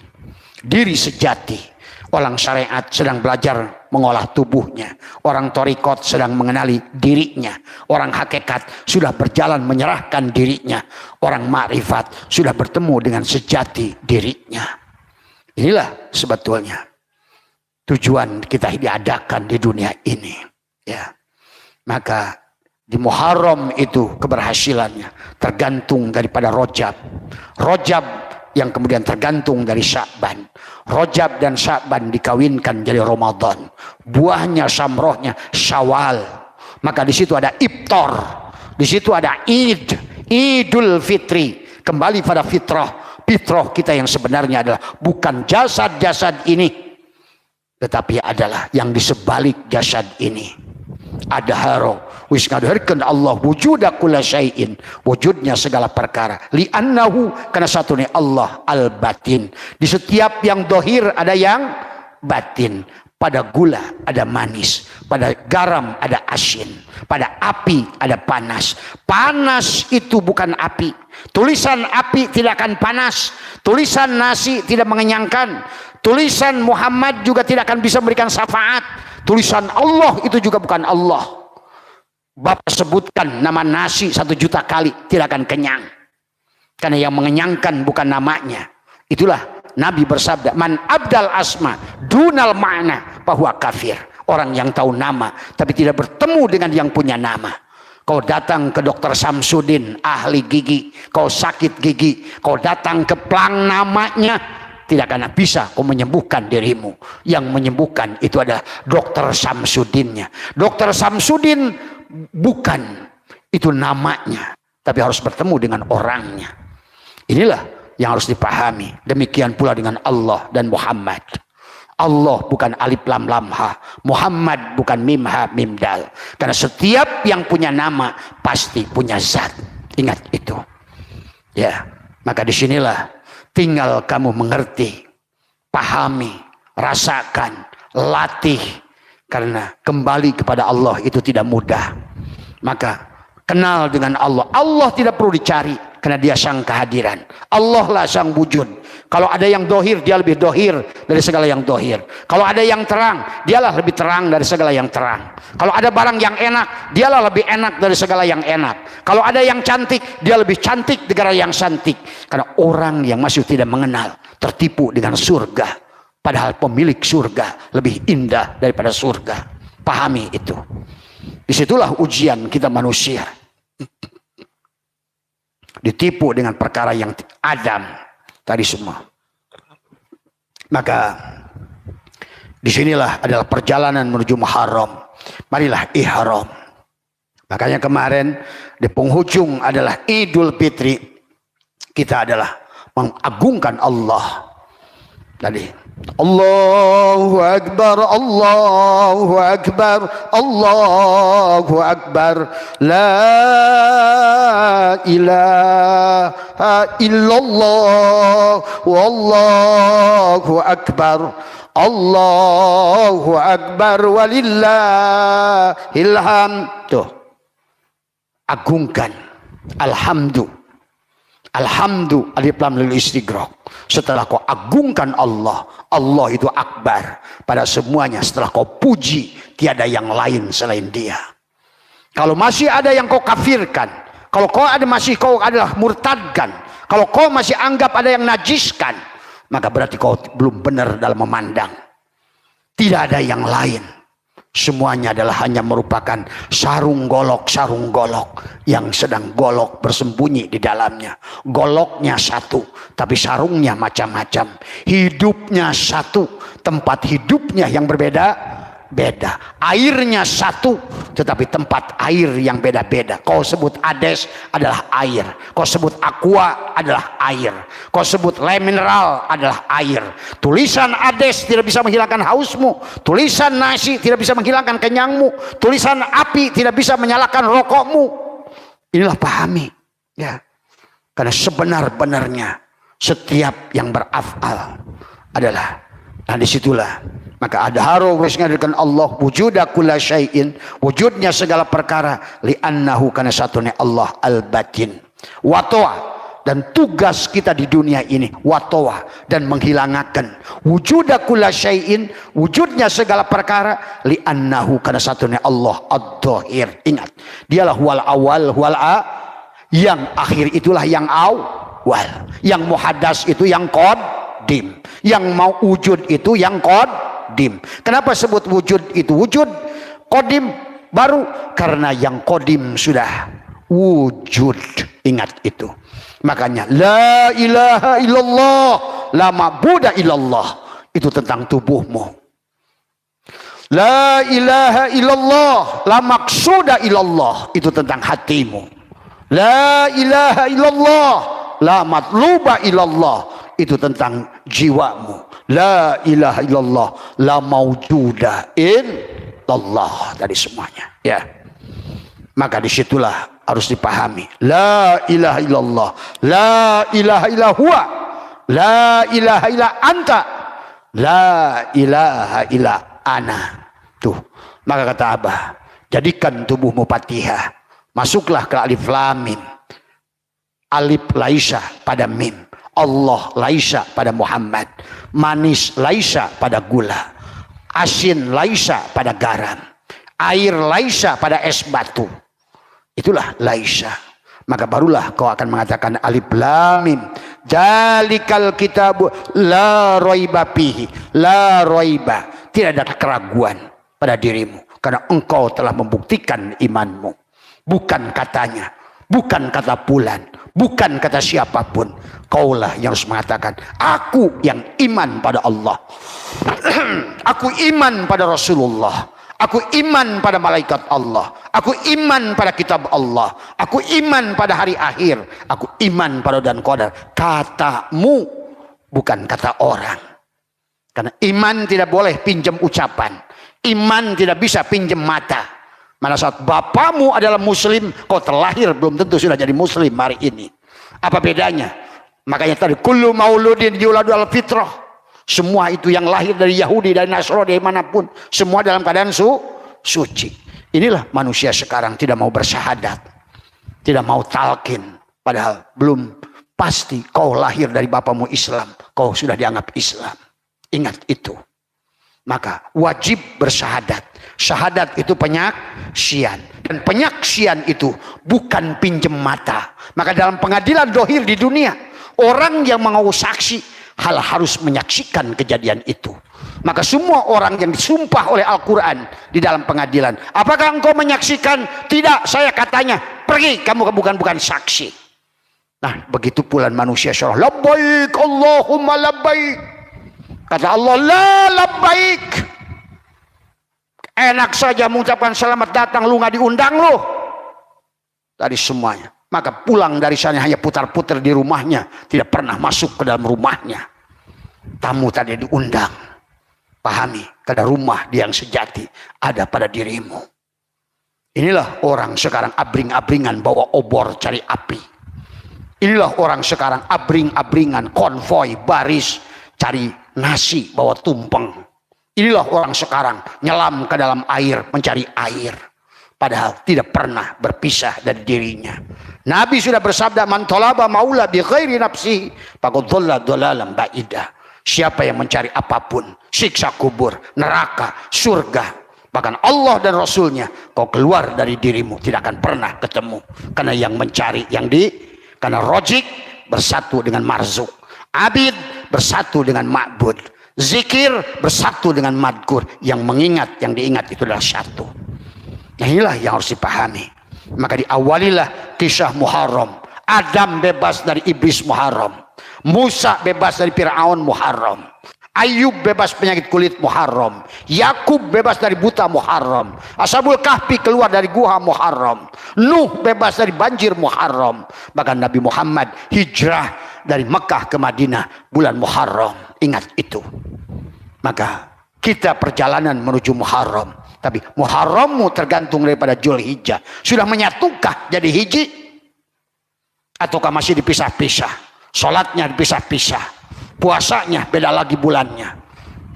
[SPEAKER 1] Diri sejati. Orang syariat sedang belajar mengolah tubuhnya. Orang torikot sedang mengenali dirinya. Orang hakikat sudah berjalan menyerahkan dirinya. Orang makrifat sudah bertemu dengan sejati dirinya. Inilah sebetulnya tujuan kita diadakan di dunia ini. Ya, maka di Muharram itu keberhasilannya tergantung daripada Rajab. Rajab yang kemudian tergantung dari Sya'ban. Rajab dan Sya'ban dikawinkan jadi Ramadan. Buahnya, samrohnya Syawal. Maka di situ ada iftar. Di situ ada Id, Idul Fitri. Kembali pada fitrah. Fitrah kita yang sebenarnya adalah bukan jasad-jasad ini, tetapi adalah yang di sebalik jasad ini. Ada haro wis ngaduhkeun Allah wujuda kulla syai'in, wujudnya segala perkara, li'annahu karena satunya Allah al-batin. Di setiap yang dohir ada yang batin. Pada gula ada manis, pada garam ada asin, pada api ada panas. Panas itu bukan api. Tulisan api tidak akan panas, tulisan nasi tidak mengenyangkan, tulisan Muhammad juga tidak akan bisa memberikan syafaat. Tulisan Allah itu juga bukan Allah. Bapak sebutkan nama nasi 1 juta kali tidak akan kenyang, karena yang mengenyangkan bukan namanya. Itulah Nabi bersabda, man abdal asma dunal ma'na bahwa kafir. Orang yang tahu nama tapi tidak bertemu dengan yang punya nama. Kau datang ke dokter Samsudin ahli gigi, kau sakit gigi, kau datang ke plang namanya, tidak akan bisa kau menyembuhkan dirimu. Yang menyembuhkan itu adalah dokter Samsudinnya. Dokter Samsudin bukan itu namanya, tapi harus bertemu dengan orangnya. Inilah yang harus dipahami. Demikian pula dengan Allah dan Muhammad. Allah bukan alif lam lam ha, Muhammad bukan mim ha mim dal. Karena setiap yang punya nama pasti punya zat. Ingat itu. Ya, maka disinilah tinggal kamu mengerti, pahami, rasakan, latih. Karena kembali kepada Allah itu tidak mudah. Maka kenal dengan Allah. Allah tidak perlu dicari karena dia sang kehadiran. Allah lah sang wujud. Kalau ada yang dohir, dia lebih dohir dari segala yang dohir. Kalau ada yang terang, dialah lebih terang dari segala yang terang. Kalau ada barang yang enak, dialah lebih enak dari segala yang enak. Kalau ada yang cantik, dia lebih cantik dari yang cantik. Karena orang yang masih tidak mengenal tertipu dengan surga. Padahal pemilik surga lebih indah daripada surga. Pahami itu. Disitulah ujian kita manusia. Ditipu dengan perkara yang Adam tadi semua. Maka disinilah adalah perjalanan menuju Muharram. Marilah ihram. Makanya kemarin di penghujung adalah Idul Fitri. Kita adalah mengagungkan Allah. Tadi Allahu Akbar, Allahu Akbar, Allahu Akbar, La ilaha illallah, Wallahu Akbar, Allahu Akbar, walillahil hamd. Tuh. agungkan. Alhamdu alif lam lil istighraq. Setelah kau agungkan Allah, Allah itu akbar pada semuanya. Setelah kau puji, tiada yang lain selain Dia. Kalau masih ada yang kau kafirkan, kalau kau adalah murtadkan, kalau kau masih anggap ada yang najiskan, maka berarti kau belum benar dalam memandang. Tidak ada yang lain. Semuanya adalah hanya merupakan sarung golok yang sedang golok bersembunyi di dalamnya. Goloknya satu, tapi sarungnya macam-macam. Hidupnya satu, tempat hidupnya yang berbeda-beda. Airnya satu, tetapi tempat air yang beda-beda. Kau sebut Ades adalah air, kau sebut Aqua adalah air, kau sebut Le Mineral adalah air. Tulisan Ades tidak bisa menghilangkan hausmu, tulisan nasi tidak bisa menghilangkan kenyangmu, tulisan api tidak bisa menyalakan rokokmu. Inilah pahami, ya. Karena sebenar-benarnya setiap yang berafal adalah, nah disitulah maka ada haru dengan Allah wujuda kulla syai'in, wujudnya segala perkara, li'annahu karena satunya Allah al-batin watoa. Dan tugas kita di dunia ini watoa dan menghilangkan wujuda kulla syai'in, wujudnya segala perkara, li'annahu karena satunya Allah ad-dhahir. Ingat, dialah wal awal wal yang akhir itulah yang awal, yang muhaddas itu yang qadim, yang mau wujud itu yang qadim. Kenapa sebut wujud itu wujud, qadim baru? Karena yang qadim sudah wujud. Ingat itu. Makanya la ilaha illallah, la ma'buda illallah, itu tentang tubuhmu. La ilaha illallah, la maqsuda illallah, itu tentang hatimu. La ilaha illallah, la matluba illallah, itu tentang jiwamu. La ilaha illallah, la maujuda illallah, dari semuanya, ya. Maka disitulah harus dipahami. La ilaha illallah, la ilaha illa huwa, la ilaha illa anta, la ilaha illa ana. Tuh, maka kata Abah, jadikan tubuhmu Fatihah. Masuklah ke alif lam mim. Alif laisa pada mim, Allah laisa pada Muhammad, manis laisa pada gula, asin laisa pada garam, air laisa pada es batu. Itulah laisa. Maka barulah kau akan mengatakan alif lam mim, zalikal kitabu la raiba fihi, la raiba, tidak ada keraguan pada dirimu karena engkau telah membuktikan imanmu. Bukan katanya, bukan kata fulan, bukan kata siapapun. Kaulah yang harus mengatakan, aku yang iman pada Allah, aku iman pada Rasulullah, aku iman pada malaikat Allah, aku iman pada kitab Allah, aku iman pada hari akhir, aku iman pada dan qadar. Katamu, bukan kata orang. Karena iman tidak boleh pinjam ucapan, iman tidak bisa pinjam mata. Mana saat bapamu adalah muslim, kau terlahir belum tentu sudah jadi muslim hari ini. Apa bedanya? Makanya tadi kullu mauludin yuladu al fitrah, semua itu yang lahir dari Yahudi, dari Nasrani, dari manapun, semua dalam keadaan suci. Inilah manusia sekarang tidak mau bersyahadat, tidak mau talqin, padahal belum pasti kau lahir dari bapamu Islam, kau sudah dianggap Islam. Ingat itu. Maka wajib bersyahadat. Syahadat itu penyaksian, dan penyaksian itu bukan pinjem mata. Maka dalam pengadilan dohir di dunia, orang yang mau saksi harus menyaksikan kejadian itu. Maka semua orang yang disumpah oleh Al-Quran di dalam pengadilan, apakah engkau menyaksikan? Tidak, saya katanya. Pergi, kamu bukan saksi. Nah, begitu pula manusia syarah, labbaik Allahumma labbaik. Kata Allah, la labbaik. Enak saja mengucapkan selamat datang, lu nggak diundang lu. Dari semuanya. Maka pulang dari sana hanya putar-putar di rumahnya, tidak pernah masuk ke dalam rumahnya. Tamu tadi diundang. Pahami, karena rumah dia yang sejati ada pada dirimu. Inilah orang sekarang abring-abringan bawa obor cari api. Inilah orang sekarang abring-abringan konvoi baris cari nasi bawa tumpeng. Inilah orang sekarang nyelam ke dalam air mencari air. Padahal tidak pernah berpisah dari dirinya. Nabi sudah bersabda, man talaba maula bi ghairi nafsihi faqad dhalla dhalalan ba'ida. Siapa yang mencari apapun, siksa kubur, neraka, surga, bahkan Allah dan Rasulnya, kau keluar dari dirimu tidak akan pernah ketemu. Karena yang mencari karena rojik bersatu dengan marzuk, abid bersatu dengan ma'bud, zikir bersatu dengan madkur. Yang mengingat, yang diingat itu adalah satu. Nah, inilah yang harus dipahami. Maka diawalilah kisah Muharram. Adam bebas dari iblis Muharram. Musa bebas dari Fir'aun Muharram. Ayub bebas penyakit kulit Muharram. Yakub bebas dari buta Muharram. Ashabul Kahfi keluar dari gua Muharram. Nuh bebas dari banjir Muharram. Bahkan Nabi Muhammad hijrah dari Mekah ke Madinah bulan Muharram. Ingat itu. Maka kita perjalanan menuju Muharram. Tapi Muharrammu tergantung daripada Dzulhijjah. Sudah menyatukah jadi hiji? Ataukah masih dipisah-pisah? Sholatnya dipisah-pisah. Puasanya beda lagi bulannya.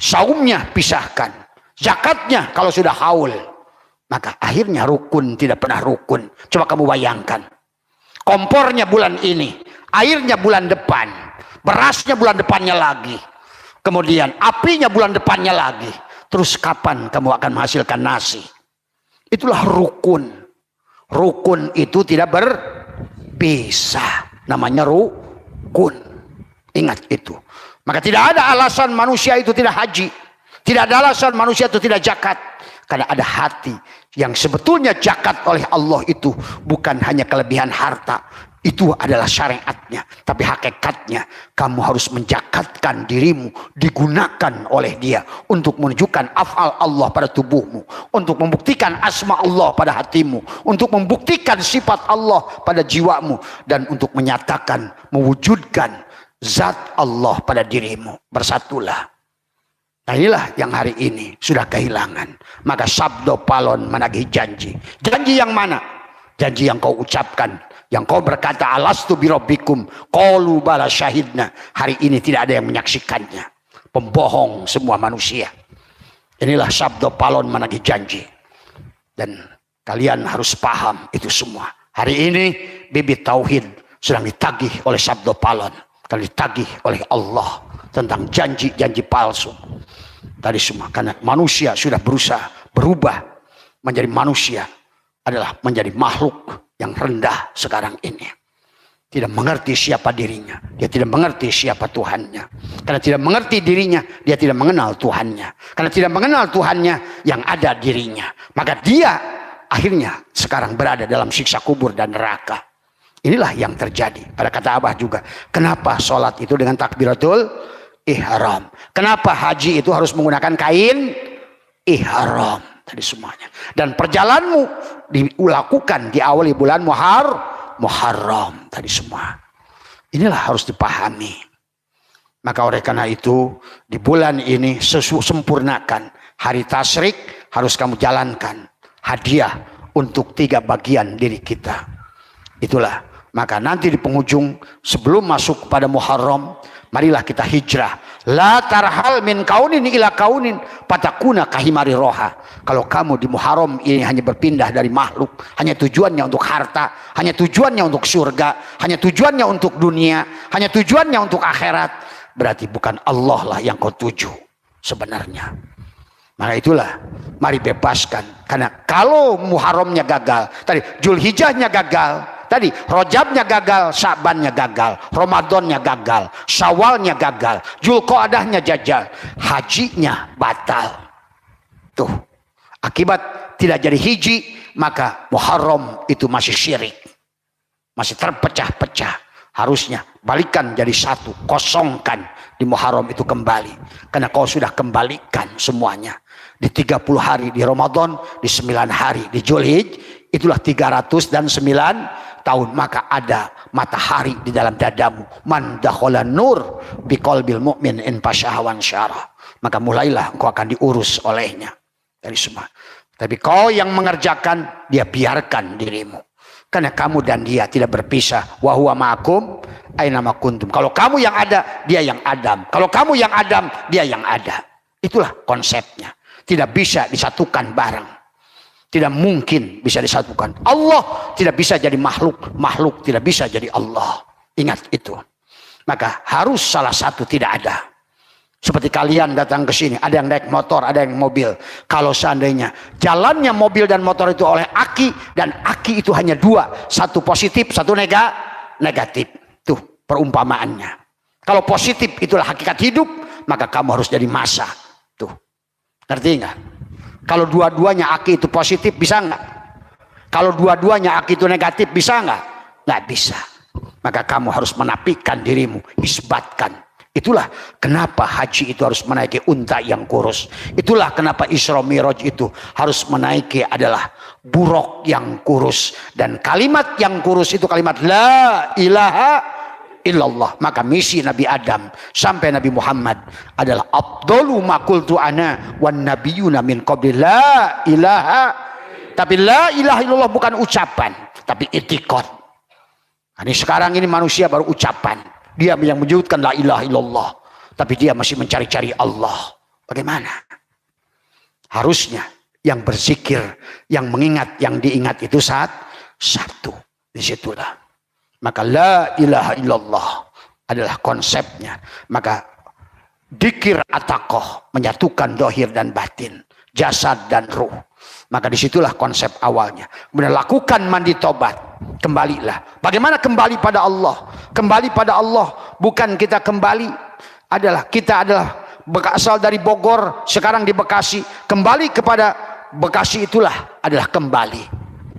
[SPEAKER 1] Saumnya pisahkan. Zakatnya kalau sudah haul. Maka akhirnya rukun tidak pernah rukun. Coba kamu bayangkan. Kompornya bulan ini. Airnya bulan depan. Berasnya bulan depannya lagi. Kemudian apinya bulan depannya lagi. Terus kapan kamu akan menghasilkan nasi? Itulah rukun. Rukun itu tidak berpisah. Namanya rukun. Ingat itu. Maka tidak ada alasan manusia itu tidak haji. Tidak ada alasan manusia itu tidak zakat. Karena ada hati yang sebetulnya zakat oleh Allah itu bukan hanya kelebihan harta. Itu adalah syariatnya. Tapi hakikatnya kamu harus menjakatkan dirimu. Digunakan oleh dia. Untuk menunjukkan af'al Allah pada tubuhmu. Untuk membuktikan asma Allah pada hatimu. Untuk membuktikan sifat Allah pada jiwamu. Dan untuk menyatakan, mewujudkan zat Allah pada dirimu. Bersatulah. Nah, inilah yang hari ini sudah kehilangan. Maka sabdo palon menagih janji. Janji yang mana? Janji yang kau ucapkan. Yang kau berkata alastu birabbikum qalu bala syahidna. Hari ini tidak ada yang menyaksikannya. Pembohong semua manusia. Inilah sabdo palon menagih janji. Dan kalian harus paham itu semua. Hari ini bibit tauhid sedang ditagih oleh sabdo palon. Dan ditagih oleh Allah tentang janji-janji palsu. Tadi semua karena manusia sudah berusaha berubah menjadi manusia, adalah menjadi makhluk yang rendah sekarang ini. Tidak mengerti siapa dirinya. Dia tidak mengerti siapa Tuhannya. Karena tidak mengerti dirinya, dia tidak mengenal Tuhannya. Karena tidak mengenal Tuhannya, yang ada dirinya. Maka dia akhirnya sekarang berada dalam siksa kubur dan neraka. Inilah yang terjadi. Ada kata Abah juga. Kenapa sholat itu dengan takbiratul ihram? Kenapa haji itu harus menggunakan kain ihram? Tadi semuanya. Dan perjalananmu dilakukan diawali bulan Muharram. Tadi semua. Inilah harus dipahami. Maka oleh karena itu di bulan ini sempurnakan. Hari tasyrik harus kamu jalankan. Hadiah untuk 3 bagian diri kita. Itulah. Maka nanti di penghujung sebelum masuk kepada Muharram, marilah kita hijrah. La tarhal min kaunin ila kaunin patakuna kahimari roha. Kalau kamu di Muharram ini hanya berpindah dari makhluk, hanya tujuannya untuk harta, hanya tujuannya untuk surga, hanya tujuannya untuk dunia, hanya tujuannya untuk akhirat, berarti bukan Allah lah yang kau tuju sebenarnya. Maka itulah, mari bebaskan. Karena kalau Muharramnya gagal, tadi Dzulhijjahnya gagal, tadi Rajabnya gagal, Syabannya gagal, Ramadannya gagal, Syawalnya gagal, Dzulqa'dahnya gagal, hajinya batal. Tuh, akibat tidak jadi hiji, maka Muharram itu masih syirik, masih terpecah-pecah. Harusnya balikan jadi satu, kosongkan di Muharram itu kembali. Karena kau sudah kembalikan semuanya. Di 30 hari di Ramadan, di 9 hari di Dzulhijjah, itulah 309 tahun. Maka ada matahari di dalam dadamu. Man dakhala nur biqalbil mu'min in fasyahawan syarah. Maka mulailah engkau akan diurus olehnya. Dari semua. Tapi kau yang mengerjakan, dia biarkan dirimu. Karena kamu dan dia tidak berpisah. Wa huwa ma'akum aina ma kuntum. Kalau kamu yang ada, dia yang Adam. Kalau kamu yang Adam, dia yang ada. Itulah konsepnya. Tidak bisa disatukan bareng. Tidak mungkin bisa disatukan. Allah tidak bisa jadi makhluk, makhluk tidak bisa jadi Allah. Ingat itu. Maka harus salah satu tidak ada. Seperti kalian datang ke sini, ada yang naik motor, ada yang mobil. Kalau seandainya jalannya mobil dan motor itu oleh aki, dan aki itu hanya dua, satu positif, satu negatif. Tuh perumpamaannya. Kalau positif itulah hakikat hidup, maka kamu harus jadi massa. Tuh, ngerti nggak? Kalau dua-duanya aki itu positif, bisa nggak? Kalau dua-duanya aki itu negatif, bisa nggak? Nggak bisa. Maka kamu harus menapikan dirimu, isbatkan. Itulah kenapa haji itu harus menaiki unta yang kurus. Itulah kenapa Isra Mi'raj itu harus menaiki adalah buruk yang kurus. Dan kalimat yang kurus itu kalimat la ilaha illallah. Maka misi Nabi Adam sampai Nabi Muhammad adalah afdalu ma qultu ana wan nabiyuna min qabli la ilaha. Tapi la ilaha illallah bukan ucapan, tapi i'tiqad. Ini sekarang ini manusia baru ucapan. Dia yang menyebutkan la ilaha illallah, tapi dia masih mencari-cari Allah. Bagaimana? Harusnya yang berzikir, yang mengingat, yang diingat itu satu. Disitulah. Maka la ilaha illallah adalah konsepnya. Maka dikir atakoh, menyatukan dohir dan batin, jasad dan ruh. Maka disitulah konsep awalnya. Kemudian lakukan mandi tobat, kembalilah. Bagaimana kembali pada Allah? Kembali pada Allah bukan kita kembali kita adalah berasal dari Bogor, sekarang di Bekasi. Kembali kepada Bekasi itulah adalah kembali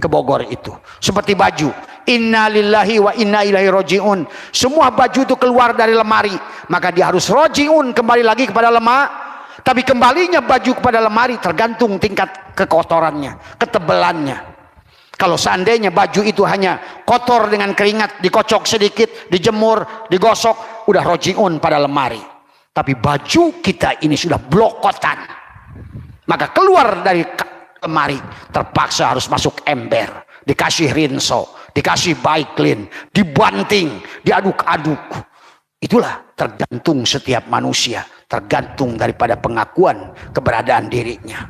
[SPEAKER 1] ke Bogor itu. Seperti baju. Inna lillahi wa inna ilaihi roji'un. Semua baju itu keluar dari lemari, maka dia harus roji'un, kembali lagi kepada lemari. Tapi kembalinya baju kepada lemari tergantung tingkat kekotorannya, ketebalannya. Kalau seandainya baju itu hanya kotor dengan keringat, dikocok sedikit, dijemur, digosok, udah roji'un pada lemari. Tapi baju kita ini sudah blokotan, maka keluar dari lemari terpaksa harus masuk ember, dikasih rinso, dikasih baiklin, dibanting, diaduk-aduk. Itulah tergantung setiap manusia, tergantung daripada pengakuan keberadaan dirinya.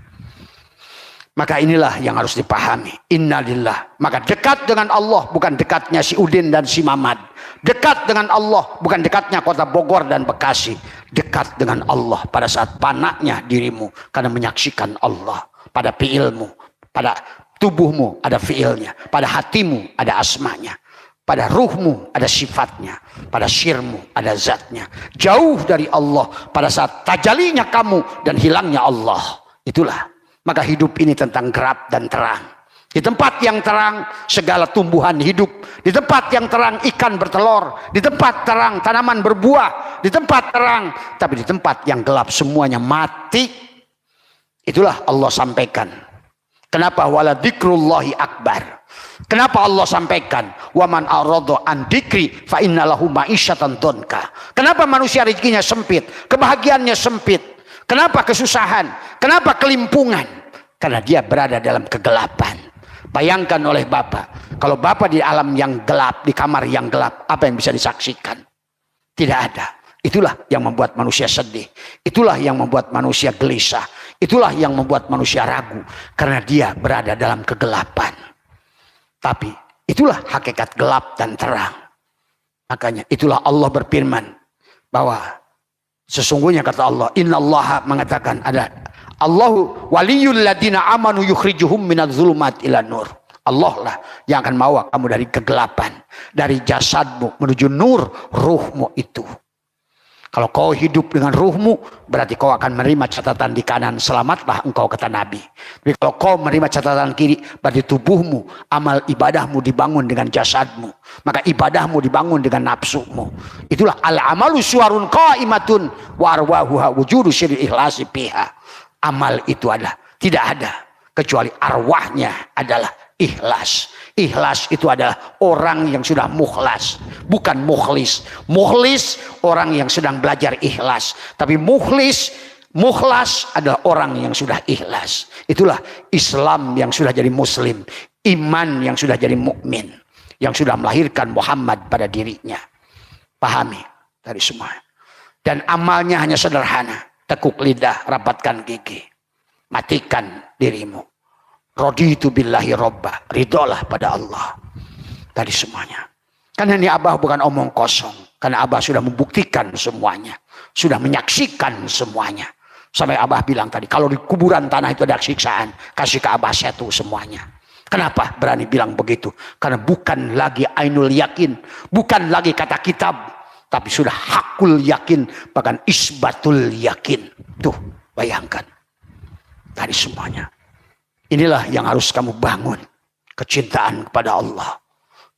[SPEAKER 1] Maka inilah yang harus dipahami. Innalillah. Maka dekat dengan Allah bukan dekatnya si Udin dan si Mamad. Dekat dengan Allah bukan dekatnya kota Bogor dan Bekasi. Dekat dengan Allah pada saat panaknya dirimu karena menyaksikan Allah. Pada fiilmu, pada tubuhmu ada fiilnya, pada hatimu ada asmanya, pada ruhmu ada sifatnya, pada sirmu ada zatnya. Jauh dari Allah pada saat tajalinya kamu dan hilangnya Allah. Itulah. Maka hidup ini tentang gelap dan terang. Di tempat yang terang segala tumbuhan hidup. Di tempat yang terang ikan bertelur. Di tempat terang tanaman berbuah. Di tempat terang. Tapi di tempat yang gelap semuanya mati. Itulah Allah sampaikan. Kenapa wala dzikrullahi akbar? Kenapa Allah sampaikan waman arada an dzikri fa innalahu ma'isyatan donka? Kenapa manusia rezekinya sempit, kebahagiaannya sempit? Kenapa kesusahan? Kenapa kelimpungan? Karena dia berada dalam kegelapan. Bayangkan oleh Bapak, kalau Bapak di alam yang gelap, di kamar yang gelap, apa yang bisa disaksikan? Tidak ada. Itulah yang membuat manusia sedih. Itulah yang membuat manusia gelisah. Itulah yang membuat manusia ragu. Karena dia berada dalam kegelapan. Tapi itulah hakikat gelap dan terang. Makanya itulah Allah berfirman bahwa sesungguhnya kata Allah, innallaha mengatakan ada Allahu waliyul ladina amanu yukhrijuhum minadz zulumat ila nur. Allah lah yang akan membawa kamu dari kegelapan, dari jasadmu menuju nur ruhmu itu. Kalau kau hidup dengan ruhmu, berarti kau akan menerima catatan di kanan, selamatlah engkau kata Nabi. Tapi kalau kau menerima catatan kiri, berarti tubuhmu, amal ibadahmu dibangun dengan jasadmu. Maka ibadahmu dibangun dengan nafsumu. Itulah al-amalu suwarun qaimatun wa arwahuha wujudu syiril ikhlasi piha. Amal itu adalah tidak ada kecuali arwahnya adalah ikhlas. Ikhlas itu adalah orang yang sudah mukhlas, bukan mukhlis. Mukhlis orang yang sedang belajar ikhlas, tapi mukhlas adalah orang yang sudah ikhlas. Itulah Islam yang sudah jadi muslim, iman yang sudah jadi mukmin, yang sudah melahirkan Muhammad pada dirinya. Pahami dari semua. Dan amalnya hanya sederhana, tekuk lidah, rapatkan gigi, matikan dirimu. Raditu billahi robba. Ridholah pada Allah. Tadi semuanya. Karena ini Abah bukan omong kosong. Karena Abah sudah membuktikan semuanya. Sudah menyaksikan semuanya. Sampai Abah bilang tadi, kalau di kuburan tanah itu ada siksaan, kasih ke Abah satu semuanya. Kenapa berani bilang begitu? Karena bukan lagi ainul yakin. Bukan lagi kata kitab. Tapi sudah hakul yakin. Bahkan isbatul yakin. Tuh, bayangkan. Tadi semuanya. Inilah yang harus kamu bangun. Kecintaan kepada Allah.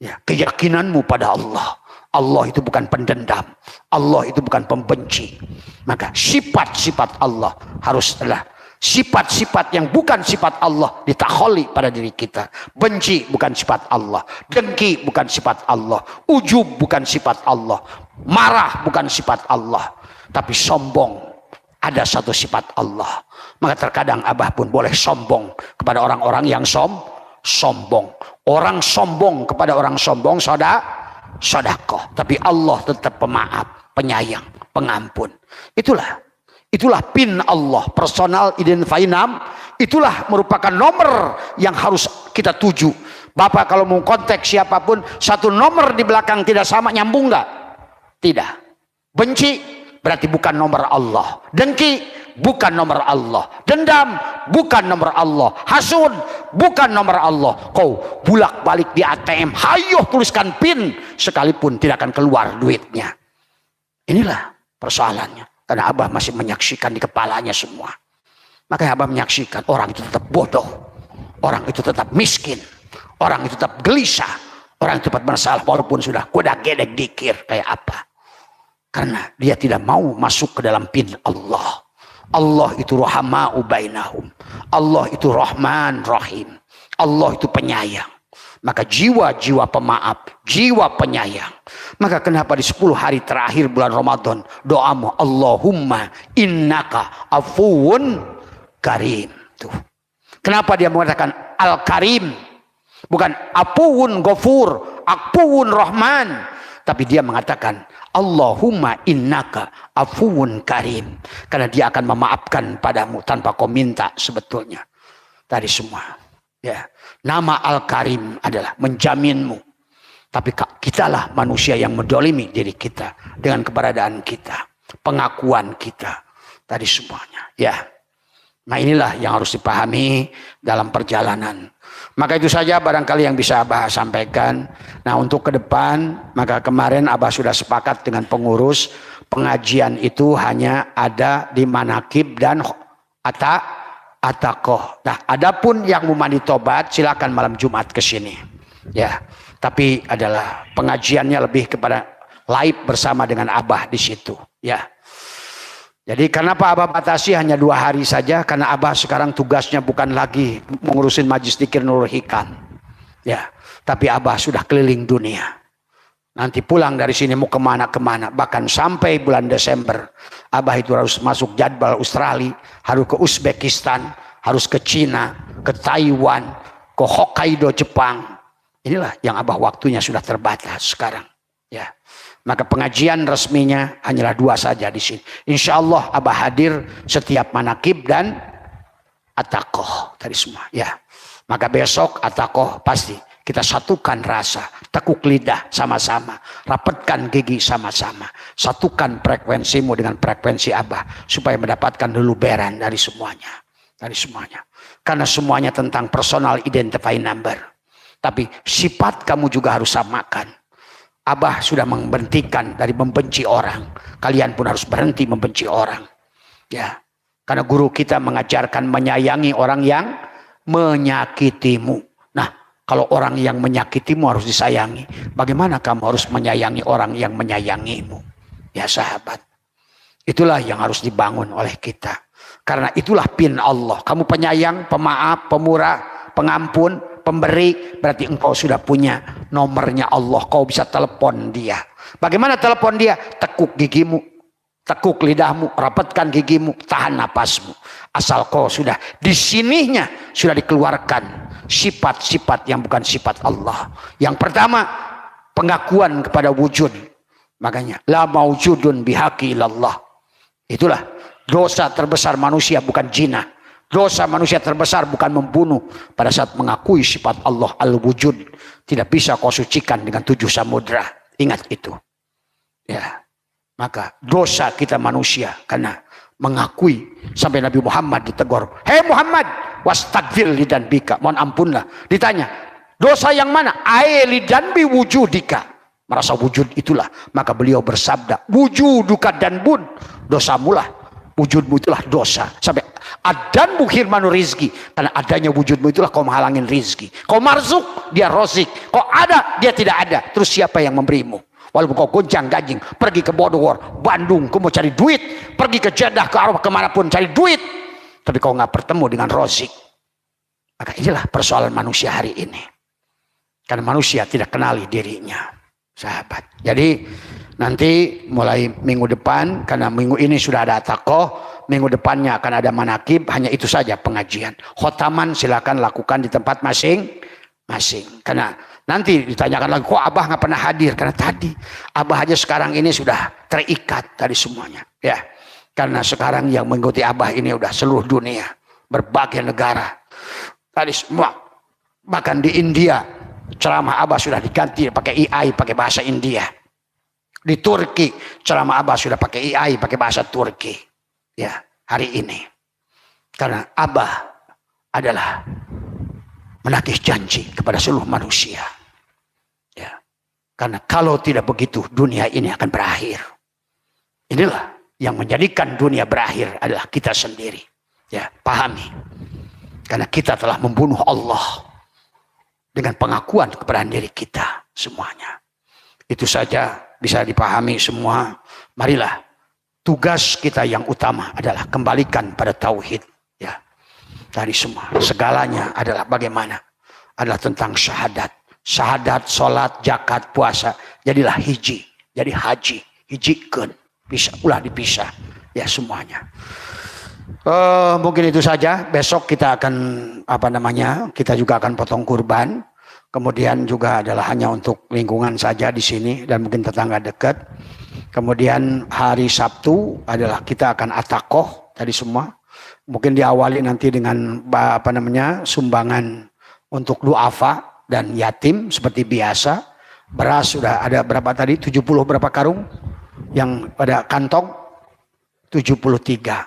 [SPEAKER 1] Ya, keyakinanmu pada Allah. Allah itu bukan pendendam. Allah itu bukan pembenci. Maka sifat-sifat Allah harus adalah sifat-sifat yang bukan sifat Allah ditakholi pada diri kita. Benci bukan sifat Allah. Dengki bukan sifat Allah. Ujub bukan sifat Allah. Marah bukan sifat Allah. Tapi sombong ada satu sifat Allah. Maka terkadang Abah pun boleh sombong kepada orang-orang yang sombong. Orang sombong kepada orang sombong sedekah. Tapi Allah tetap pemaaf, penyayang, pengampun. Itulah pin Allah, personal identify name. Itulah merupakan nomor yang harus kita tuju. Bapak kalau mau kontak siapapun, satu nomor di belakang tidak sama, nyambung nggak? Tidak. Benci berarti bukan nomor Allah. Dengki bukan nomor Allah. Dendam bukan nomor Allah. Hasud bukan nomor Allah. Kau bulak-balik di ATM, hayo tuliskan PIN, sekalipun tidak akan keluar duitnya. Inilah persoalannya. Karena Abah masih menyaksikan di kepalanya semua. Makanya Abah menyaksikan orang itu tetap bodoh. Orang itu tetap miskin. Orang itu tetap gelisah. Orang itu tetap bersalah walaupun sudah kuda gedek dikir kayak apa. Karena dia tidak mau masuk ke dalam PIN Allah. Allah itu rahama'u bainahum. Allah itu Rahman Rahim. Allah itu penyayang. Maka jiwa-jiwa pemaaf, jiwa penyayang. Maka kenapa di 10 hari terakhir bulan Ramadan doamu Allahumma innaka afuwun karim. Tuh. Kenapa dia mengatakan Al-Karim? Bukan afuwun ghafur, afuwun Rahman. Tapi dia mengatakan Allahumma innaka afuwun karim. Karena dia akan memaafkan padamu tanpa kau minta sebetulnya. Tadi semua. Ya. Nama Al-Karim adalah menjaminmu. Tapi kitalah manusia yang mendolimi diri kita. Dengan keberadaan kita. Pengakuan kita. Tadi semuanya. Ya. Nah inilah yang harus dipahami dalam perjalanan. Maka itu saja barangkali yang bisa Abah sampaikan. Nah untuk ke depan, maka kemarin Abah sudah sepakat dengan pengurus. Pengajian itu hanya ada di manakib dan atakoh. Nah adapun yang mau mandi tobat silakan malam Jumat ke sini. Ya, tapi adalah pengajiannya lebih kepada live bersama dengan Abah di situ. Ya. Jadi kenapa Abah batasi hanya 2 hari saja? Karena Abah sekarang tugasnya bukan lagi mengurusin Majlis Dzikir Nurul Hikam. Ya, tapi Abah sudah keliling dunia. Nanti pulang dari sini mau kemana-kemana. Bahkan sampai bulan Desember. Abah itu harus masuk jadwal Australia. Harus ke Uzbekistan. Harus ke Cina. Ke Taiwan. Ke Hokkaido Jepang. Inilah yang Abah waktunya sudah terbatas sekarang. Ya. Maka pengajian resminya hanyalah 2 saja di sini. Insya Allah Abah hadir setiap manakib dan atakoh. Tadi semua. Ya. Maka besok atakoh pasti. Kita satukan rasa. Tekuk lidah sama-sama. Rapatkan gigi sama-sama. Satukan frekuensimu dengan frekuensi Abah. Supaya mendapatkan luberan dari semuanya. Dari semuanya. Karena semuanya tentang personal identify number. Tapi sifat kamu juga harus samakan. Abah sudah memberhentikan dari membenci orang. Kalian pun harus berhenti membenci orang. Ya. Karena guru kita mengajarkan menyayangi orang yang menyakitimu. Nah, kalau orang yang menyakitimu harus disayangi. Bagaimana kamu harus menyayangi orang yang menyayangimu? Ya sahabat. Itulah yang harus dibangun oleh kita. Karena itulah pin Allah. Kamu penyayang, pemaaf, pemurah, pengampun, pemberi, berarti engkau sudah punya nomornya Allah. Kau bisa telepon dia. Bagaimana telepon dia? Tekuk gigimu, tekuk lidahmu, rapatkan gigimu, tahan napasmu. Asal kau sudah di sininya sudah dikeluarkan sifat-sifat yang bukan sifat Allah. Yang pertama, pengakuan kepada wujud. Makanya la maujudun bihaqi ilallah. Itulah dosa terbesar manusia bukan zina. Dosa manusia terbesar bukan membunuh. Pada saat mengakui sifat Allah al-wujud, tidak bisa kau sucikan dengan 7 samudra. Ingat itu. Ya. Maka dosa kita manusia karena mengakui, sampai Nabi Muhammad ditegur, "Hei Muhammad, wastagfir lidanbika." Mohon ampunlah. Ditanya, dosa yang mana? Ai lidanbi wujudika. Merasa wujud itulah. Maka beliau bersabda, wujuduka dan bun. Dosamulah, wujudmu itulah dosa. Sampai adan bukhirmanu rizki. Karena adanya wujudmu itulah kau menghalangin rizki. Kau marzuk, dia rozik. Kau ada, dia tidak ada. Terus siapa yang memberimu? Walaupun kau gonjang ganjing, pergi ke Bogor, Bandung, kau mau cari duit, pergi ke Jeddah, ke Arab, kemanapun cari duit, tapi kau nggak bertemu dengan rozik. Maka inilah persoalan manusia hari ini. Karena manusia tidak kenali dirinya, sahabat. Jadi nanti mulai minggu depan, karena minggu ini sudah ada takoh, minggu depannya akan ada manakib, hanya itu saja pengajian. Khotaman silakan lakukan di tempat masing-masing. Karena nanti ditanyakan lagi, kok Abah nggak pernah hadir? Karena tadi Abah aja sekarang ini sudah terikat tadi semuanya, ya. Karena sekarang yang mengikuti Abah ini udah seluruh dunia, berbagai negara. Tadi semua, bahkan di India ceramah Abah sudah diganti pakai AI, pakai bahasa India. Di Turki ceramah Abah sudah pakai AI, pakai bahasa Turki. Ya, hari ini. Karena Abah adalah menagih janji kepada seluruh manusia. Ya. Karena kalau tidak begitu dunia ini akan berakhir. Inilah yang menjadikan dunia berakhir adalah kita sendiri. Ya, pahami. Karena kita telah membunuh Allah dengan pengakuan kepada diri kita semuanya. Itu saja bisa dipahami semua. Marilah tugas kita yang utama adalah kembalikan pada tauhid. Ya. Dari semua, segalanya adalah bagaimana? Adalah tentang syahadat. Syahadat, sholat, zakat, puasa. Jadilah hiji, jadi haji. Hijikeun, bisa ulah dipisah. Ya semuanya. Mungkin itu saja. Besok kita akan kita juga akan potong kurban. Kemudian juga adalah hanya untuk lingkungan saja di sini dan mungkin tetangga dekat. Kemudian hari Sabtu adalah kita akan atakoh tadi semua. Mungkin diawali nanti dengan sumbangan untuk duafa dan yatim seperti biasa. Beras sudah ada berapa tadi? 70 berapa karung? Yang pada kantong 73.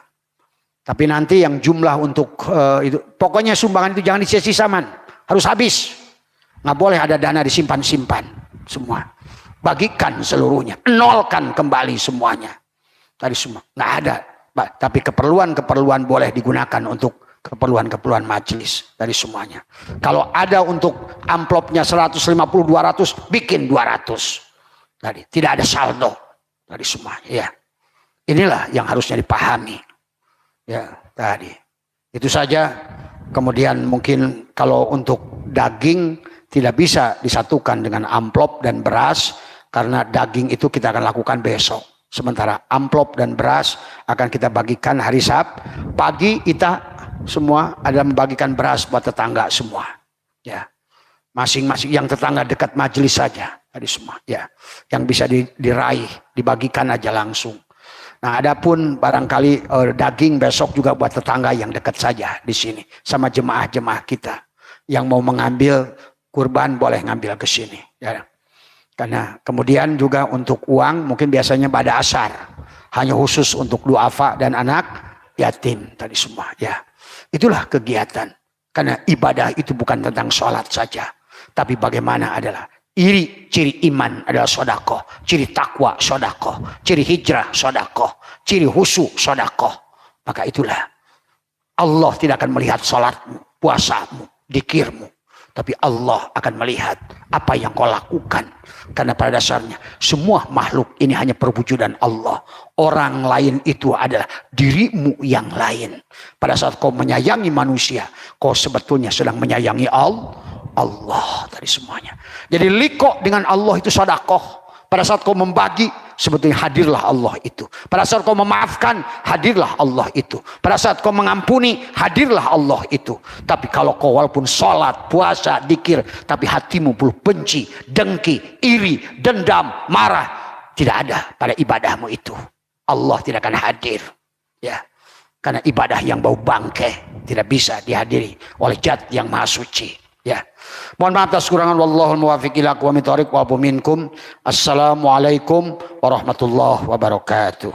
[SPEAKER 1] Tapi nanti yang jumlah untuk itu, pokoknya sumbangan itu jangan disia-siakan, harus habis. Nggak boleh ada dana disimpan-simpan semua. Bagikan seluruhnya, nolkan kembali semuanya. Tadi semua nggak ada. Tapi keperluan-keperluan boleh digunakan untuk keperluan-keperluan majelis dari semuanya. Kalau ada untuk amplopnya 150, 200, bikin 200. Tadi tidak ada saldo dari semuanya. Ya, inilah yang harusnya dipahami. Ya, tadi itu saja. Kemudian mungkin kalau untuk daging tidak bisa disatukan dengan amplop dan beras karena daging itu kita akan lakukan besok. Sementara amplop dan beras akan kita bagikan hari Sabtu pagi. Kita semua ada membagikan beras buat tetangga semua. Ya, masing-masing yang tetangga dekat majelis saja tadi semua. Ya, yang bisa diraih dibagikan aja langsung. Nah, adapun barangkali daging besok juga buat tetangga yang dekat saja di sini sama jemaah-jemaah kita yang mau mengambil kurban boleh ngambil ke sini. Ya. Karena kemudian juga untuk uang mungkin biasanya pada asar. Hanya khusus untuk duafa dan anak yatim tadi semua. Ya, itulah kegiatan. Karena ibadah itu bukan tentang sholat saja. Tapi bagaimana adalah ciri iman adalah sodakoh. Ciri takwa sodakoh. Ciri hijrah sodakoh. Ciri husu sodakoh. Maka itulah. Allah tidak akan melihat sholatmu, puasamu, dikirmu. Tapi Allah akan melihat apa yang kau lakukan. Karena pada dasarnya semua makhluk ini hanya perwujudan Allah. Orang lain itu adalah dirimu yang lain. Pada saat kau menyayangi manusia, kau sebetulnya sedang menyayangi Allah tadi semuanya. Jadi liko dengan Allah itu sedekah. Pada saat kau membagi, sebetulnya hadirlah Allah itu. Pada saat kau memaafkan, hadirlah Allah itu. Pada saat kau mengampuni, hadirlah Allah itu. Tapi kalau kau walaupun sholat, puasa, dikir, tapi hatimu penuh benci, dengki, iri, dendam, marah, tidak ada pada ibadahmu itu. Allah tidak akan hadir. Ya, Karena ibadah yang bau bangkai tidak bisa dihadiri oleh Zat yang Maha Suci. Ya. Mohon maaf atas kurangan, wallahul muwaffiq ila aqwamit thoriq wa minkum. Assalamualaikum warahmatullahi wabarakatuh.